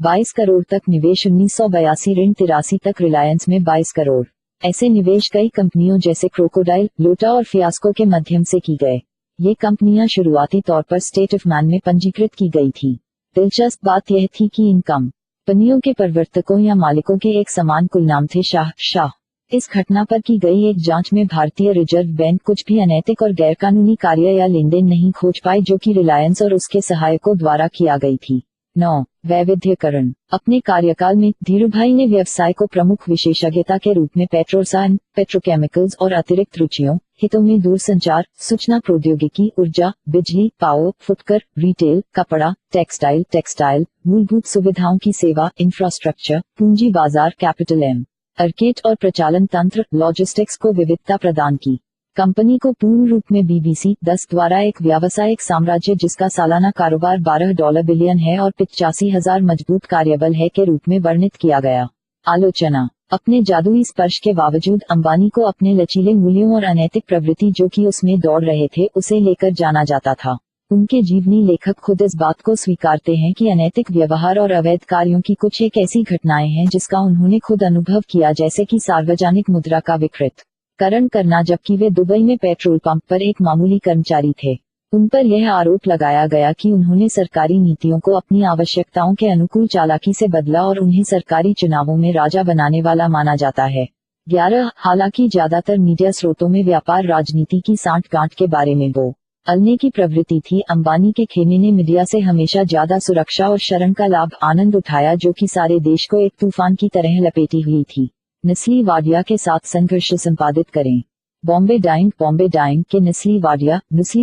₹22 करोड़ तक निवेश 1982 ऋण 83 तक रिलायंस में 22 करोड़ ऐसे निवेश कई कंपनियों जैसे क्रोकोडाइल, लोटा और फियास्को के माध्यम से की गए। ये कंपनियां शुरुआती तौर पर स्टेट ऑफ मैन में पंजीकृत की गई थी। दिलचस्प बात यह थी कि इन कंपनियों के प्रवर्तकों या मालिकों के एक समान कुल नाम थे शाह। इस घटना पर की गई एक जांच में भारतीय रिजर्व बैंक कुछ भी अनैतिक और गैरकानूनी कार्य या लेनदेन नहीं खोज पाई जो कि रिलायंस और उसके सहायकों द्वारा किया गई थी। 9. वैविध्यकरण। अपने कार्यकाल में धीरूभाई ने व्यवसाय को प्रमुख विशेषज्ञता के रूप में पेट्रोकेमिकल्स और अतिरिक्त रुचियों हितों में दूरसंचार, सूचना प्रौद्योगिकी, ऊर्जा, बिजली, पावर, फुटकर, रिटेल, कपड़ा, टेक्सटाइल, मूलभूत सुविधाओं की सेवा, इंफ्रास्ट्रक्चर, पूंजी बाजार, कैपिटल मार्केट और प्रचालन तंत्र, लॉजिस्टिक्स को विविधता प्रदान की। कंपनी को पूर्ण रूप में BBC 10 द्वारा एक व्यावसायिक साम्राज्य जिसका सालाना कारोबार $12 बिलियन है और 85,000 मजबूत कार्यबल है के रूप में वर्णित किया गया। आलोचना। अपने जादुई स्पर्श के बावजूद अंबानी को अपने लचीले मूल्यों और अनैतिक प्रवृत्ति जो कि उसमें दौड़ रहे थे उसे लेकर जाना जाता था। उनके जीवनी लेखक खुद इस बात को स्वीकारते हैं कि अनैतिक व्यवहार और अवैध कार्यों की कुछ एक ऐसी घटनाएं हैं जिसका उन्होंने खुद अनुभव किया, जैसे कि सार्वजनिक मुद्रा का विकृतीकरण करना जबकि वे दुबई में पेट्रोल पंप पर एक मामूली कर्मचारी थे। उन पर यह आरोप लगाया गया कि उन्होंने सरकारी नीतियों को अपनी आवश्यकताओं के अनुकूल चालाकी से बदला और उन्हें सरकारी चुनावों में राजा बनाने वाला माना जाता है। 11. हालांकि ज्यादातर मीडिया स्रोतों में व्यापार राजनीति की सांठ-गांठ के बारे में बोलने की प्रवृत्ति थी, अंबानी के खेमे ने मीडिया से हमेशा ज्यादा सुरक्षा और शरण का आनंद उठाया जो कि सारे देश को एक तूफान की तरह लपेटी हुई थी। नस्ली वाडिया के साथ संघर्ष संपादित करें। बॉम्बे डाइंग के नस्ली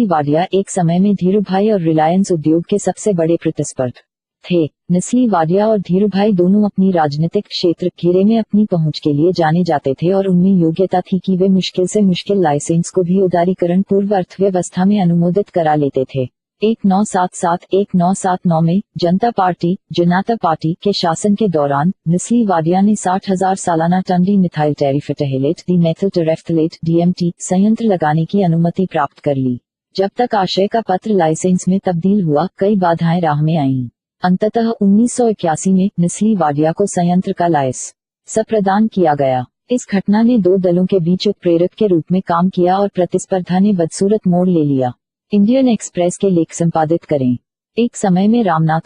वाडिया एक समय में धीरूभाई और रिलायंस उद्योग के सबसे बड़े प्रतिस्पर्धी थे। नस्ली वाडिया और धीरूभाई दोनों अपनी राजनीतिक क्षेत्र घेरे में अपनी पहुंच के लिए जाने जाते थे और उनमें योग्यता थी कि वे मुश्किल से मुश्किल लाइसेंस को भी उदारीकरण पूर्व अर्थव्यवस्था में अनुमोदित करा लेते थे। 1977-1979 में जनता पार्टी के शासन के दौरान नस्ली वाडिया ने 60,000 सालाना टन डी मिथाइल टेरिफेथैलेट DMT संयंत्र लगाने की अनुमति प्राप्त कर ली। जब तक आशय का पत्र लाइसेंस में तब्दील हुआ, कई बाधाएं राह में आईं। अंततः 1981 में नस्ली वाडिया को संयंत्र का लाइसेंस प्रदान किया गया। इस घटना ने दो दलों के बीच उत्प्रेरक के रूप में काम किया और प्रतिस्पर्धा ने बदसूरत मोड़ ले लिया। इंडियन एक्सप्रेस के लेख संपादित करें। एक समय में रामनाथ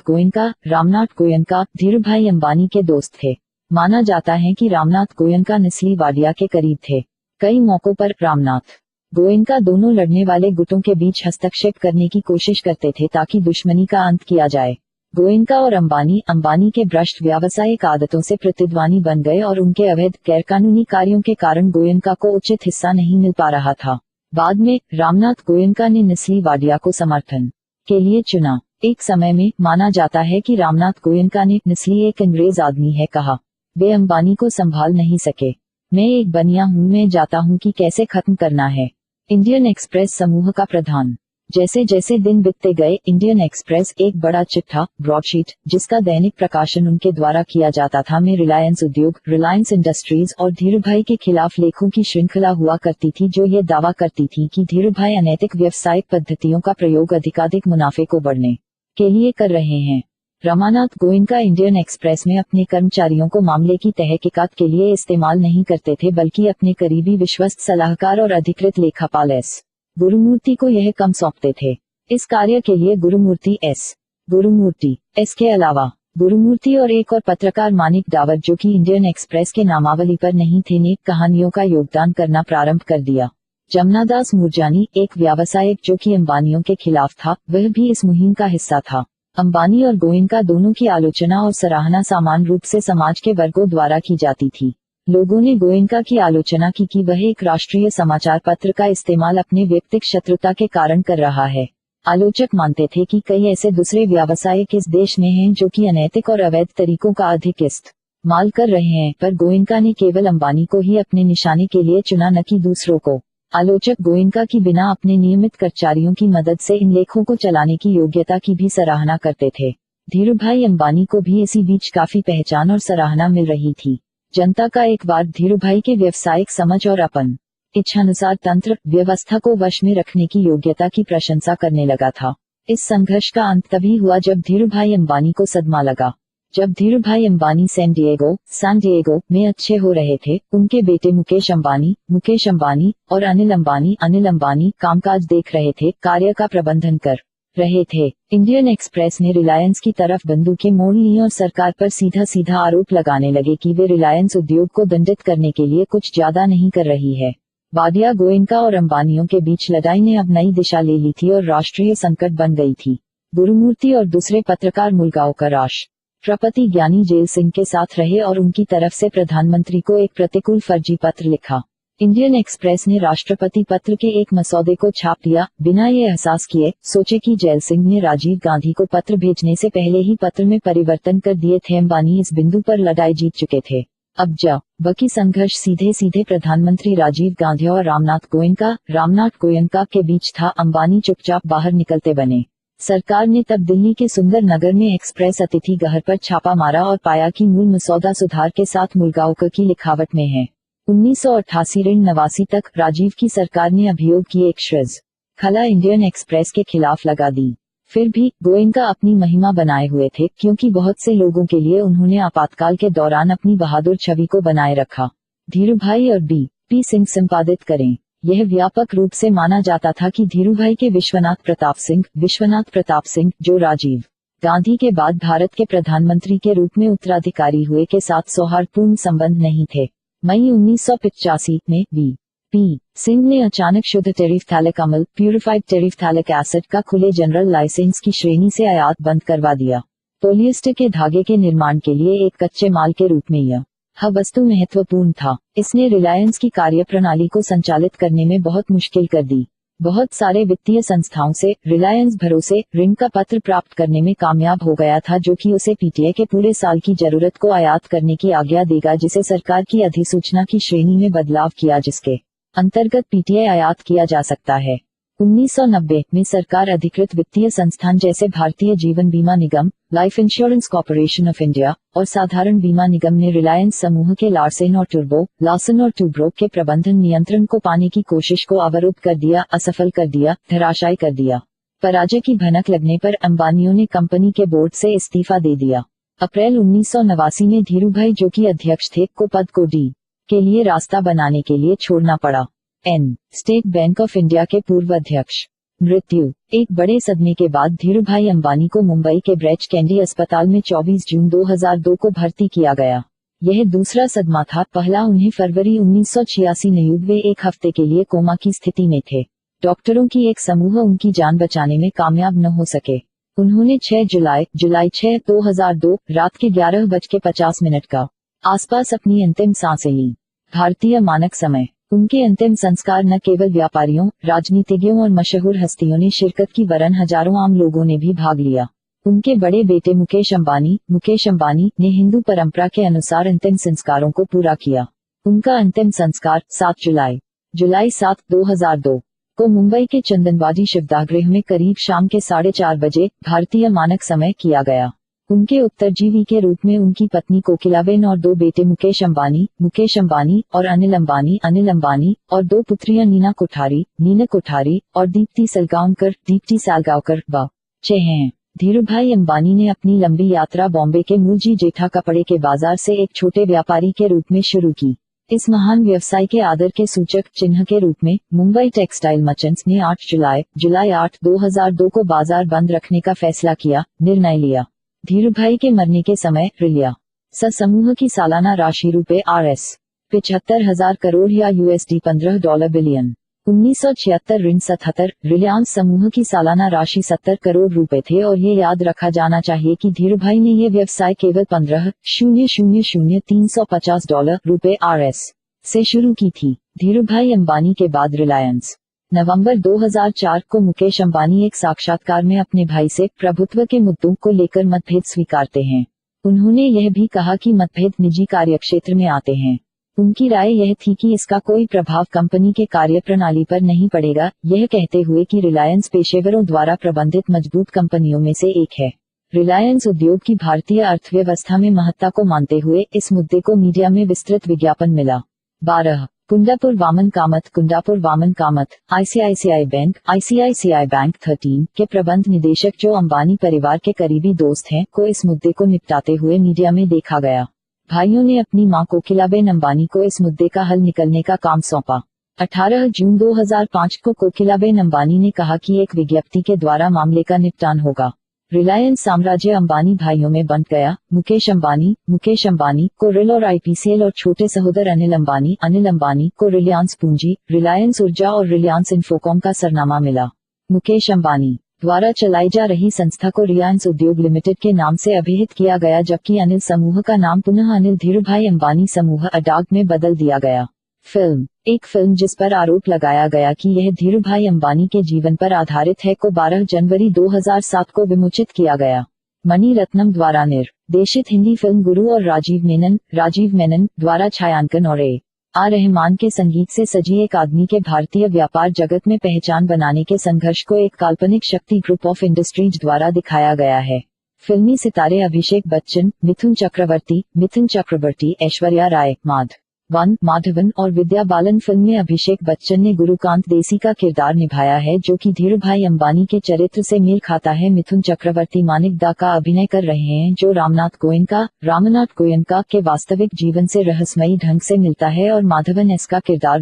गोयनका धीरूभाई अंबानी के दोस्त थे। माना जाता है कि रामनाथ गोयनका नस्ली वाडिया के करीब थे। कई मौकों पर रामनाथ गोयनका दोनों लड़ने वाले गुटों के बीच हस्तक्षेप करने की कोशिश करते थे ताकि दुश्मनी का अंत किया जाए। गोयनका और अंबानी के भ्रष्ट व्यावसायिक आदतों से प्रतिद्वंदी बन गए और उनके अवैध गैरकानूनी कार्यों के कारण गोयनका को उचित हिस्सा नहीं मिल पा रहा था। बाद में रामनाथ गोयनका ने नस्ली वाडिया को समर्थन के लिए चुना। एक समय में माना जाता है कि रामनाथ गोयनका ने नस्ली एक अंग्रेज आदमी है कहा। वे अंबानी को संभाल नहीं सके। मैं एक बनिया हूं, मैं जाता हूं कि कैसे खत्म करना है। इंडियन एक्सप्रेस समूह का प्रधान। जैसे जैसे दिन बीतते गए, इंडियन एक्सप्रेस एक बड़ा चिट्ठा ब्रॉडशीट जिसका दैनिक प्रकाशन उनके द्वारा किया जाता था में रिलायंस उद्योग, रिलायंस इंडस्ट्रीज और धीरूभाई के खिलाफ लेखों की श्रृंखला हुआ करती थी जो ये दावा करती थी कि धीरूभाई अनैतिक व्यावसायिक पद्धतियों का प्रयोग अधिकाधिक मुनाफे को बढ़ने के लिए कर रहे हैं। रमानाथ गोयनका इंडियन एक्सप्रेस में अपने कर्मचारियों को मामले की तहकीकात के लिए इस्तेमाल नहीं करते थे, बल्कि अपने करीबी विश्वस्त सलाहकार और अधिकृत लेखापाल एस गुरुमूर्ति को यह काम सौंपते थे। इस कार्य के लिए गुरुमूर्ति एस के अलावा गुरुमूर्ति और एक और पत्रकार मानिक डावर, जो कि इंडियन एक्सप्रेस के नामावली पर नहीं थे, ने कहानियों का योगदान करना प्रारंभ कर दिया। जमनादास मुरजानी, एक व्यावसायिक जो कि अंबानियों के खिलाफ था, वह भी इस मुहिम का हिस्सा था। अंबानी और गोयनका दोनों की आलोचना और सराहना समान रूप से समाज के वर्गों द्वारा की जाती थी। लोगों ने गोयनका की आलोचना की कि वह एक राष्ट्रीय समाचार पत्र का इस्तेमाल अपने व्यक्तिगत शत्रुता के कारण कर रहा है। आलोचक मानते थे कि कई ऐसे दूसरे व्यावसायिक इस देश में हैं जो कि अनैतिक और अवैध तरीकों का अधिक इस्तेमाल कर रहे हैं, पर गोयनका ने केवल अंबानी को ही अपने निशाने के लिए चुना, न कि दूसरों को। आलोचक गोयनका की बिना अपने नियमित कर्मचारियों की मदद से इन लेखों को चलाने की योग्यता की भी सराहना करते थे। धीरूभाई अंबानी को भी इसी बीच काफी पहचान और सराहना मिल रही थी। जनता का एक वर्ग धीरूभाई के व्यावसायिक समझ और अपन इच्छानुसार तंत्र व्यवस्था को वश में रखने की योग्यता की प्रशंसा करने लगा था। इस संघर्ष का अंत तभी हुआ जब धीरूभाई अंबानी को सदमा लगा। जब धीरूभाई अंबानी सैन डिएगो में अच्छे हो रहे थे, उनके बेटे मुकेश अंबानी और अनिल अंबानी कामकाज देख रहे थे, कार्य का प्रबंधन कर रहे थे। इंडियन एक्सप्रेस ने रिलायंस की तरफ बंदूकें मोड़ ली और सरकार पर सीधा आरोप लगाने लगे कि वे रिलायंस उद्योग को दंडित करने के लिए कुछ ज्यादा नहीं कर रही है। वाडिया, गोयनका और अंबानियों के बीच लड़ाई ने अब नई दिशा ले ली थी और राष्ट्रीय संकट बन गई थी। गुरुमूर्ति और दूसरे पत्रकार मुलगांवकर राष्ट्रपति ज्ञानी जेल सिंह के साथ रहे और उनकी तरफ से प्रधानमंत्री को एक प्रतिकूल फर्जी पत्र लिखा। इंडियन एक्सप्रेस ने राष्ट्रपति पत्र के एक मसौदे को छाप दिया, बिना ये एहसास किए सोचे कि जेल सिंह ने राजीव गांधी को पत्र भेजने से पहले ही पत्र में परिवर्तन कर दिए थे। अंबानी इस बिंदु पर लड़ाई जीत चुके थे। अब बाकी संघर्ष सीधे प्रधानमंत्री राजीव गांधी और रामनाथ गोयनका के बीच था। अंबानी चुपचाप बाहर निकलते बने। सरकार ने तब दिल्ली के सुंदर नगर में एक्सप्रेस अतिथि गृह पर छापा मारा और पाया कि मूल मसौदा सुधार के साथ मुलगांवकर की लिखावट में है। 1988-89 तक राजीव की सरकार ने अभियोग की एक श्रृंखला इंडियन एक्सप्रेस के खिलाफ लगा दी। फिर भी गोयनका अपनी महिमा बनाए हुए थे, क्योंकि बहुत से लोगों के लिए उन्होंने आपातकाल के दौरान अपनी बहादुर छवि को बनाए रखा। धीरूभाई और बी.पी. सिंह संपादित करें। यह व्यापक रूप से माना जाता था कि धीरूभाई के विश्वनाथ प्रताप सिंह, जो राजीव गांधी के बाद भारत के प्रधानमंत्री के रूप में उत्तराधिकारी हुए, के साथ सौहार्दपूर्ण संबंध नहीं थे। मई 1985 में बी.पी. सिंह ने अचानक शुद्ध टेरिफ्थैलिक अम्ल प्यूरिफाइड टेरिफ्थैलिक एसिड का खुले जनरल लाइसेंस की श्रेणी से आयात बंद करवा दिया। पॉलिएस्टर के धागे के निर्माण के लिए एक कच्चे माल के रूप में यह वस्तु महत्वपूर्ण था। इसने रिलायंस की कार्यप्रणाली को संचालित करने में बहुत मुश्किल कर दी। बहुत सारे वित्तीय संस्थाओं से रिलायंस भरोसे ऋण का पत्र प्राप्त करने में कामयाब हो गया था, जो कि उसे पीटीए के पूरे साल की जरूरत को आयात करने की आज्ञा देगा, जिसे सरकार की अधिसूचना की श्रेणी में बदलाव किया, जिसके अंतर्गत पीटीए आयात किया जा सकता है। 1990 में सरकार अधिकृत वित्तीय संस्थान जैसे भारतीय जीवन बीमा निगम, life insurance corporation of India और साधारण बीमा निगम ने रिलायंस समूह के लार्सन और टूब्रो के प्रबंधन नियंत्रण को पाने की कोशिश को अवरुद्ध कर दिया, असफल कर दिया, धराशायी कर दिया। पराजय की भनक लगने पर अंबानियों ने कंपनी के बोर्ड से इस्तीफा दे दिया। अप्रैल 1989 में धीरूभाई, जो कि अध्यक्ष थे, को पद को डी के लिए रास्ता बनाने के लिए छोड़ना पड़ा। स्टेट बैंक ऑफ इंडिया के पूर्व अध्यक्ष मृत्यु। एक बड़े सदमे के बाद धीरूभाई अंबानी को मुंबई के ब्रैच कैंडी अस्पताल में 24 जून 2002 को भर्ती किया गया। यह दूसरा सदमा था। पहला उन्हें फरवरी 1986 में वे एक हफ्ते के लिए कोमा की स्थिति में थे। डॉक्टरों की एक समूह उनकी जान बचाने में कामयाब न हो सके। उन्होंने 6 जुलाई 2002 रात के 11:50 का आसपास अपनी अंतिम सांसें ली। भारतीय मानक समय। उनके अंतिम संस्कार न केवल व्यापारियों, राजनीतिज्ञों और मशहूर हस्तियों ने शिरकत की, वरन हजारों आम लोगों ने भी भाग लिया। उनके बड़े बेटे मुकेश अंबानी ने हिंदू परंपरा के अनुसार अंतिम संस्कारों को पूरा किया। उनका अंतिम संस्कार 7 जुलाई 2002 को मुंबई के चंदनवाडी शिवदागृह में करीब शाम के 4:30 बजे भारतीय मानक समय किया गया। उनके उत्तरजीवी के रूप में उनकी पत्नी कोकिलाबेन और 2 बेटे मुकेश अंबानी और अनिल अंबानी और 2 पुत्रियां नीना कोठारी और दीप्ति सलगांवकर बच्चे हैं। धीरूभाई अंबानी ने अपनी लंबी यात्रा बॉम्बे के मूलजी जेठा कपड़े के बाजार से एक छोटे व्यापारी के रूप में शुरू की। इस महान व्यवसाय के आदर के सूचक चिन्ह के रूप में मुंबई टेक्सटाइल मर्चेंट्स ने 8 जुलाई 8, 2002 को बाजार बंद रखने का फैसला किया, निर्णय लिया। धीरूभाई के मरने के समय रिलायंस समूह की सालाना राशि रुपए Rs 75,000 करोड़ या USD $15 बिलियन 1976-77 रिलायंस समूह की सालाना राशि 70 करोड़ रुपए थे और ये याद रखा जाना चाहिए कि धीरूभाई ने ये व्यवसाय केवल $15,000,350 रुपए Rs से शुरू की थी। धीरूभाई अंबानी के बाद रिलायंस नवंबर 2004 को मुकेश अंबानी एक साक्षात्कार में अपने भाई से प्रभुत्व के मुद्दों को लेकर मतभेद स्वीकारते हैं। उन्होंने यह भी कहा कि मतभेद निजी कार्यक्षेत्र में आते हैं। उनकी राय यह थी कि इसका कोई प्रभाव कंपनी के कार्यप्रणाली पर नहीं पड़ेगा, यह कहते हुए कि रिलायंस पेशेवरों द्वारा प्रबंधित मजबूत कंपनियों में से एक है। रिलायंस उद्योग की भारतीय अर्थव्यवस्था में महत्ता को मानते हुए इस मुद्दे को मीडिया में विस्तृत विज्ञापन मिला। 12 कुंडापुर वामन कामत ICICI बैंक 13 के प्रबंध निदेशक जो अंबानी परिवार के करीबी दोस्त हैं को इस मुद्दे को निपटाते हुए मीडिया में देखा गया। भाइयों ने अपनी मां कोकिलाबेन अंबानी को इस मुद्दे का हल निकलने का काम सौंपा। 18 जून 2005 को कोकिलाबेन अंबानी ने कहा कि एक विज्ञप्ति के द्वारा मामले का निपटान होगा। रिलायंस साम्राज्य अंबानी भाइयों में बंट गया। मुकेश अंबानी को रिल और IPCL और छोटे सहोदर अनिल अंबानी को रिलायंस पूंजी, रिलायंस ऊर्जा और रिलायंस इन्फोकॉम का सरनामा मिला। मुकेश अंबानी द्वारा चलाई जा रही संस्था को रिलायंस उद्योग लिमिटेड के नाम से अभिहित किया गया, जबकि अनिल समूह का नाम पुनः अनिल धीरूभाई अंबानी समूह अडाग में बदल दिया गया। एक फिल्म जिस पर आरोप लगाया गया कि यह धीरूभाई अंबानी के जीवन पर आधारित है को 12 जनवरी 2007 को विमोचित किया गया। मणि रत्नम द्वारा निर्देशित हिंदी फिल्म गुरु और राजीव मेनन द्वारा छायांकन और A.R. रहमान के संगीत से सजी एक आदमी के भारतीय व्यापार जगत में पहचान बनाने के संघर्ष को एक काल्पनिक शक्ति ग्रुप ऑफ इंडस्ट्रीज द्वारा दिखाया गया है। फिल्मी सितारे अभिषेक बच्चन, मिथुन चक्रवर्ती, ऐश्वर्या राय, माधवन और विद्या बालन। फिल्म में अभिषेक बच्चन ने गुरुकांत देसी का किरदार निभाया है, जो कि धीरूभाई अंबानी के चरित्र से मेल खाता है। मिथुन चक्रवर्ती मानिक दा का अभिनय कर रहे हैं, जो रामनाथ गोयनका के वास्तविक जीवन से रहस्यमयी ढंग से मिलता है, और माधवन एस का किरदार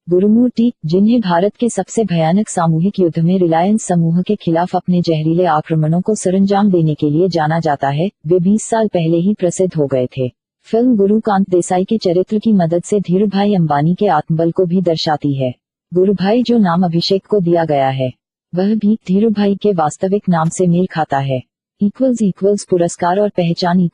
गुरुमूर्ति, जिन्हें भारत के सबसे भयानक सामूहिक युद्ध में रिलायंस समूह के खिलाफ अपने जहरीले आक्रमणों को सरंजाम देने के लिए जाना जाता है, वे 20 साल पहले ही प्रसिद्ध हो गए थे। फिल्म गुरुकांत देसाई के चरित्र की मदद से धीरूभाई अंबानी के आत्मबल को भी दर्शाती है। गुरुभाई जो नाम अभिषेक को दिया गया है, वह भी धीरूभाई के वास्तविक नाम से मेल खाता है। पुरस्कार और पहचान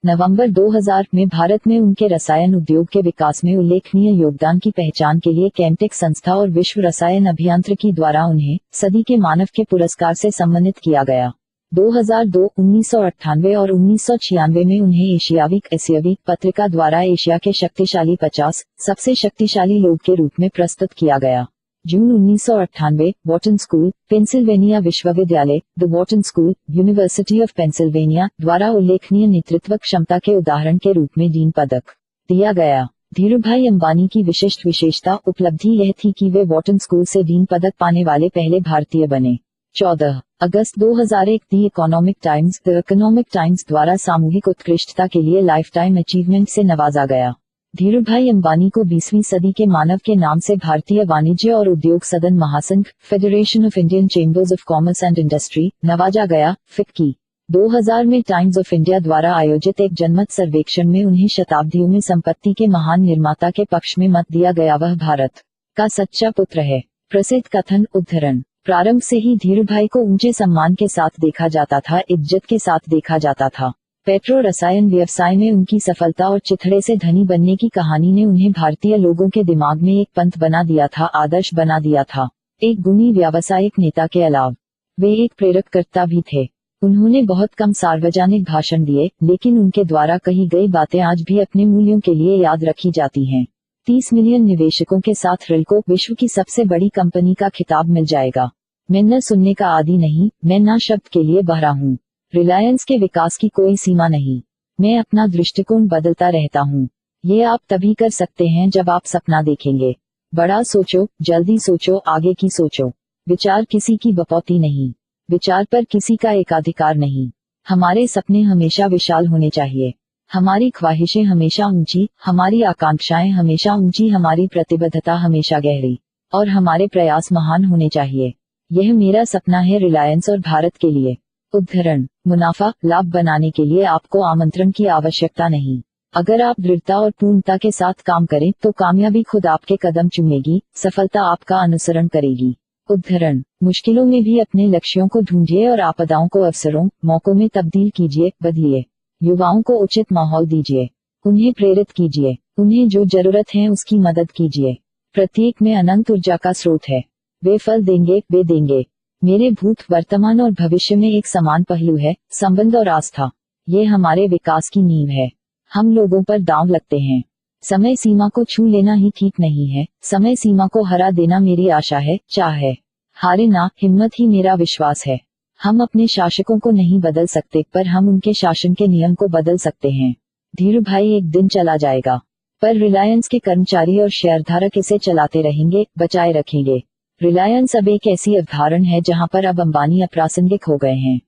नवंबर 2000 में भारत में उनके रसायन उद्योग के विकास में उल्लेखनीय योगदान की पहचान के लिए केमटेक संस्था और विश्व रसायन अभियांत्रिकी द्वारा उन्हें सदी के मानव के पुरस्कार से सम्मानित किया गया। 2002, 1998 और 1996 में उन्हें एशियावीक पत्रिका द्वारा एशिया के शक्तिशाली 50 सबसे शक्तिशाली लोग के रूप में प्रस्तुत किया गया। जून 1998, वॉटन स्कूल, पेंसिल्वेनिया विश्वविद्यालय, the Wharton school, university of Pennsylvania द्वारा उल्लेखनीय नेतृत्व क्षमता के उदाहरण के रूप में डीन पदक दिया गया। धीरूभाई अंबानी की विशिष्ट उपलब्धि यह थी कि वे वॉटन स्कूल से डीन पदक पाने वाले पहले भारतीय बने। 14 अगस्त 2001 द इकोनॉमिक टाइम्स द्वारा सामूहिक उत्कृष्टता के लिए लाइफ टाइम अचीवमेंट से नवाजा गया। धीरूभाई अंबानी को 20वीं सदी के मानव के नाम से भारतीय वाणिज्य और उद्योग सदन महासंघ, federation of Indian chambers of commerce and industry, नवाजा गया। फिक्की 2000 में टाइम्स ऑफ इंडिया द्वारा आयोजित एक जनमत सर्वेक्षण में उन्हें शताब्दियों में संपत्ति के महान निर्माता के पक्ष में मत दिया गया। वह भारत का सच्चा पुत्र है। प्रसिद्ध कथन उद्धरण प्रारंभ से ही धीरूभाई को ऊंचे सम्मान के साथ देखा जाता था, इज्जत के साथ देखा जाता था। पेट्रो रसायन व्यवसाय में उनकी सफलता और चिथड़े से धनी बनने की कहानी ने उन्हें भारतीय लोगों के दिमाग में एक पंथ बना दिया था, आदर्श बना दिया था। एक गुणी व्यावसायिक नेता के अलावा वे एक प्रेरककर्ता भी थे। उन्होंने बहुत कम सार्वजनिक भाषण दिए, लेकिन उनके द्वारा कही गई बातें आज भी अपने मूल्यों के लिए याद रखी जाती हैं। 30 मिलियन निवेशकों के साथ रिल को विश्व की सबसे बड़ी कंपनी का खिताब मिल जाएगा। मैं न सुनने का आदी नहीं, मैं ना शब्द के लिए बहरा हूँ। रिलायंस के विकास की कोई सीमा नहीं। मैं अपना दृष्टिकोण बदलता रहता हूँ। ये आप तभी कर सकते हैं जब आप सपना देखेंगे। बड़ा सोचो, जल्दी सोचो, आगे की सोचो। विचार किसी की बपौती नहीं। विचार पर किसी का एकाधिकार नहीं। हमारे सपने हमेशा विशाल होने चाहिए। हमारी ख्वाहिशें हमेशा ऊंची, हमारी आकांक्षाएं हमेशा ऊंची, हमारी प्रतिबद्धता हमेशा गहरी, और हमारे प्रयास महान होने चाहिए। यह मेरा सपना है रिलायंस और भारत के लिए। उद्धरण, मुनाफा लाभ बनाने के लिए आपको आमंत्रण की आवश्यकता नहीं। अगर आप दृढ़ता और पूर्णता के साथ काम करें तो कामयाबी खुद आपके कदम चूमेगी, सफलता आपका अनुसरण करेगी। उद्धरण, मुश्किलों में भी अपने लक्ष्यों को ढूंढिए और आपदाओं को अवसरों, मौकों में तब्दील कीजिए, बदलिए। युवाओं को उचित माहौल दीजिए, उन्हें प्रेरित कीजिए, उन्हें जो जरूरत है उसकी मदद कीजिए। प्रत्येक में अनंत ऊर्जा का स्रोत है। वे फल देंगे, वे देंगे। मेरे भूत, वर्तमान और भविष्य में एक समान पहलू है, संबंध और आस्था। ये हमारे विकास की नींव है। हम लोगों पर दांव लगते हैं। समय सीमा को छू लेना ही ठीक नहीं है, समय सीमा को हरा देना मेरी आशा है, चाह है। हारे ना, हिम्मत ही मेरा विश्वास है। हम अपने शासकों को नहीं बदल सकते, पर हम उनके शासन के नियम को बदल सकते हैं। धीरूभाई एक दिन चला जाएगा, पर रिलायंस के कर्मचारी और शेयरधारक इसे चलाते रहेंगे, बचाए रखेंगे। रिलायंस अब एक ऐसी अवधारणा है जहां पर अब अंबानी अप्रासंगिक हो गए हैं।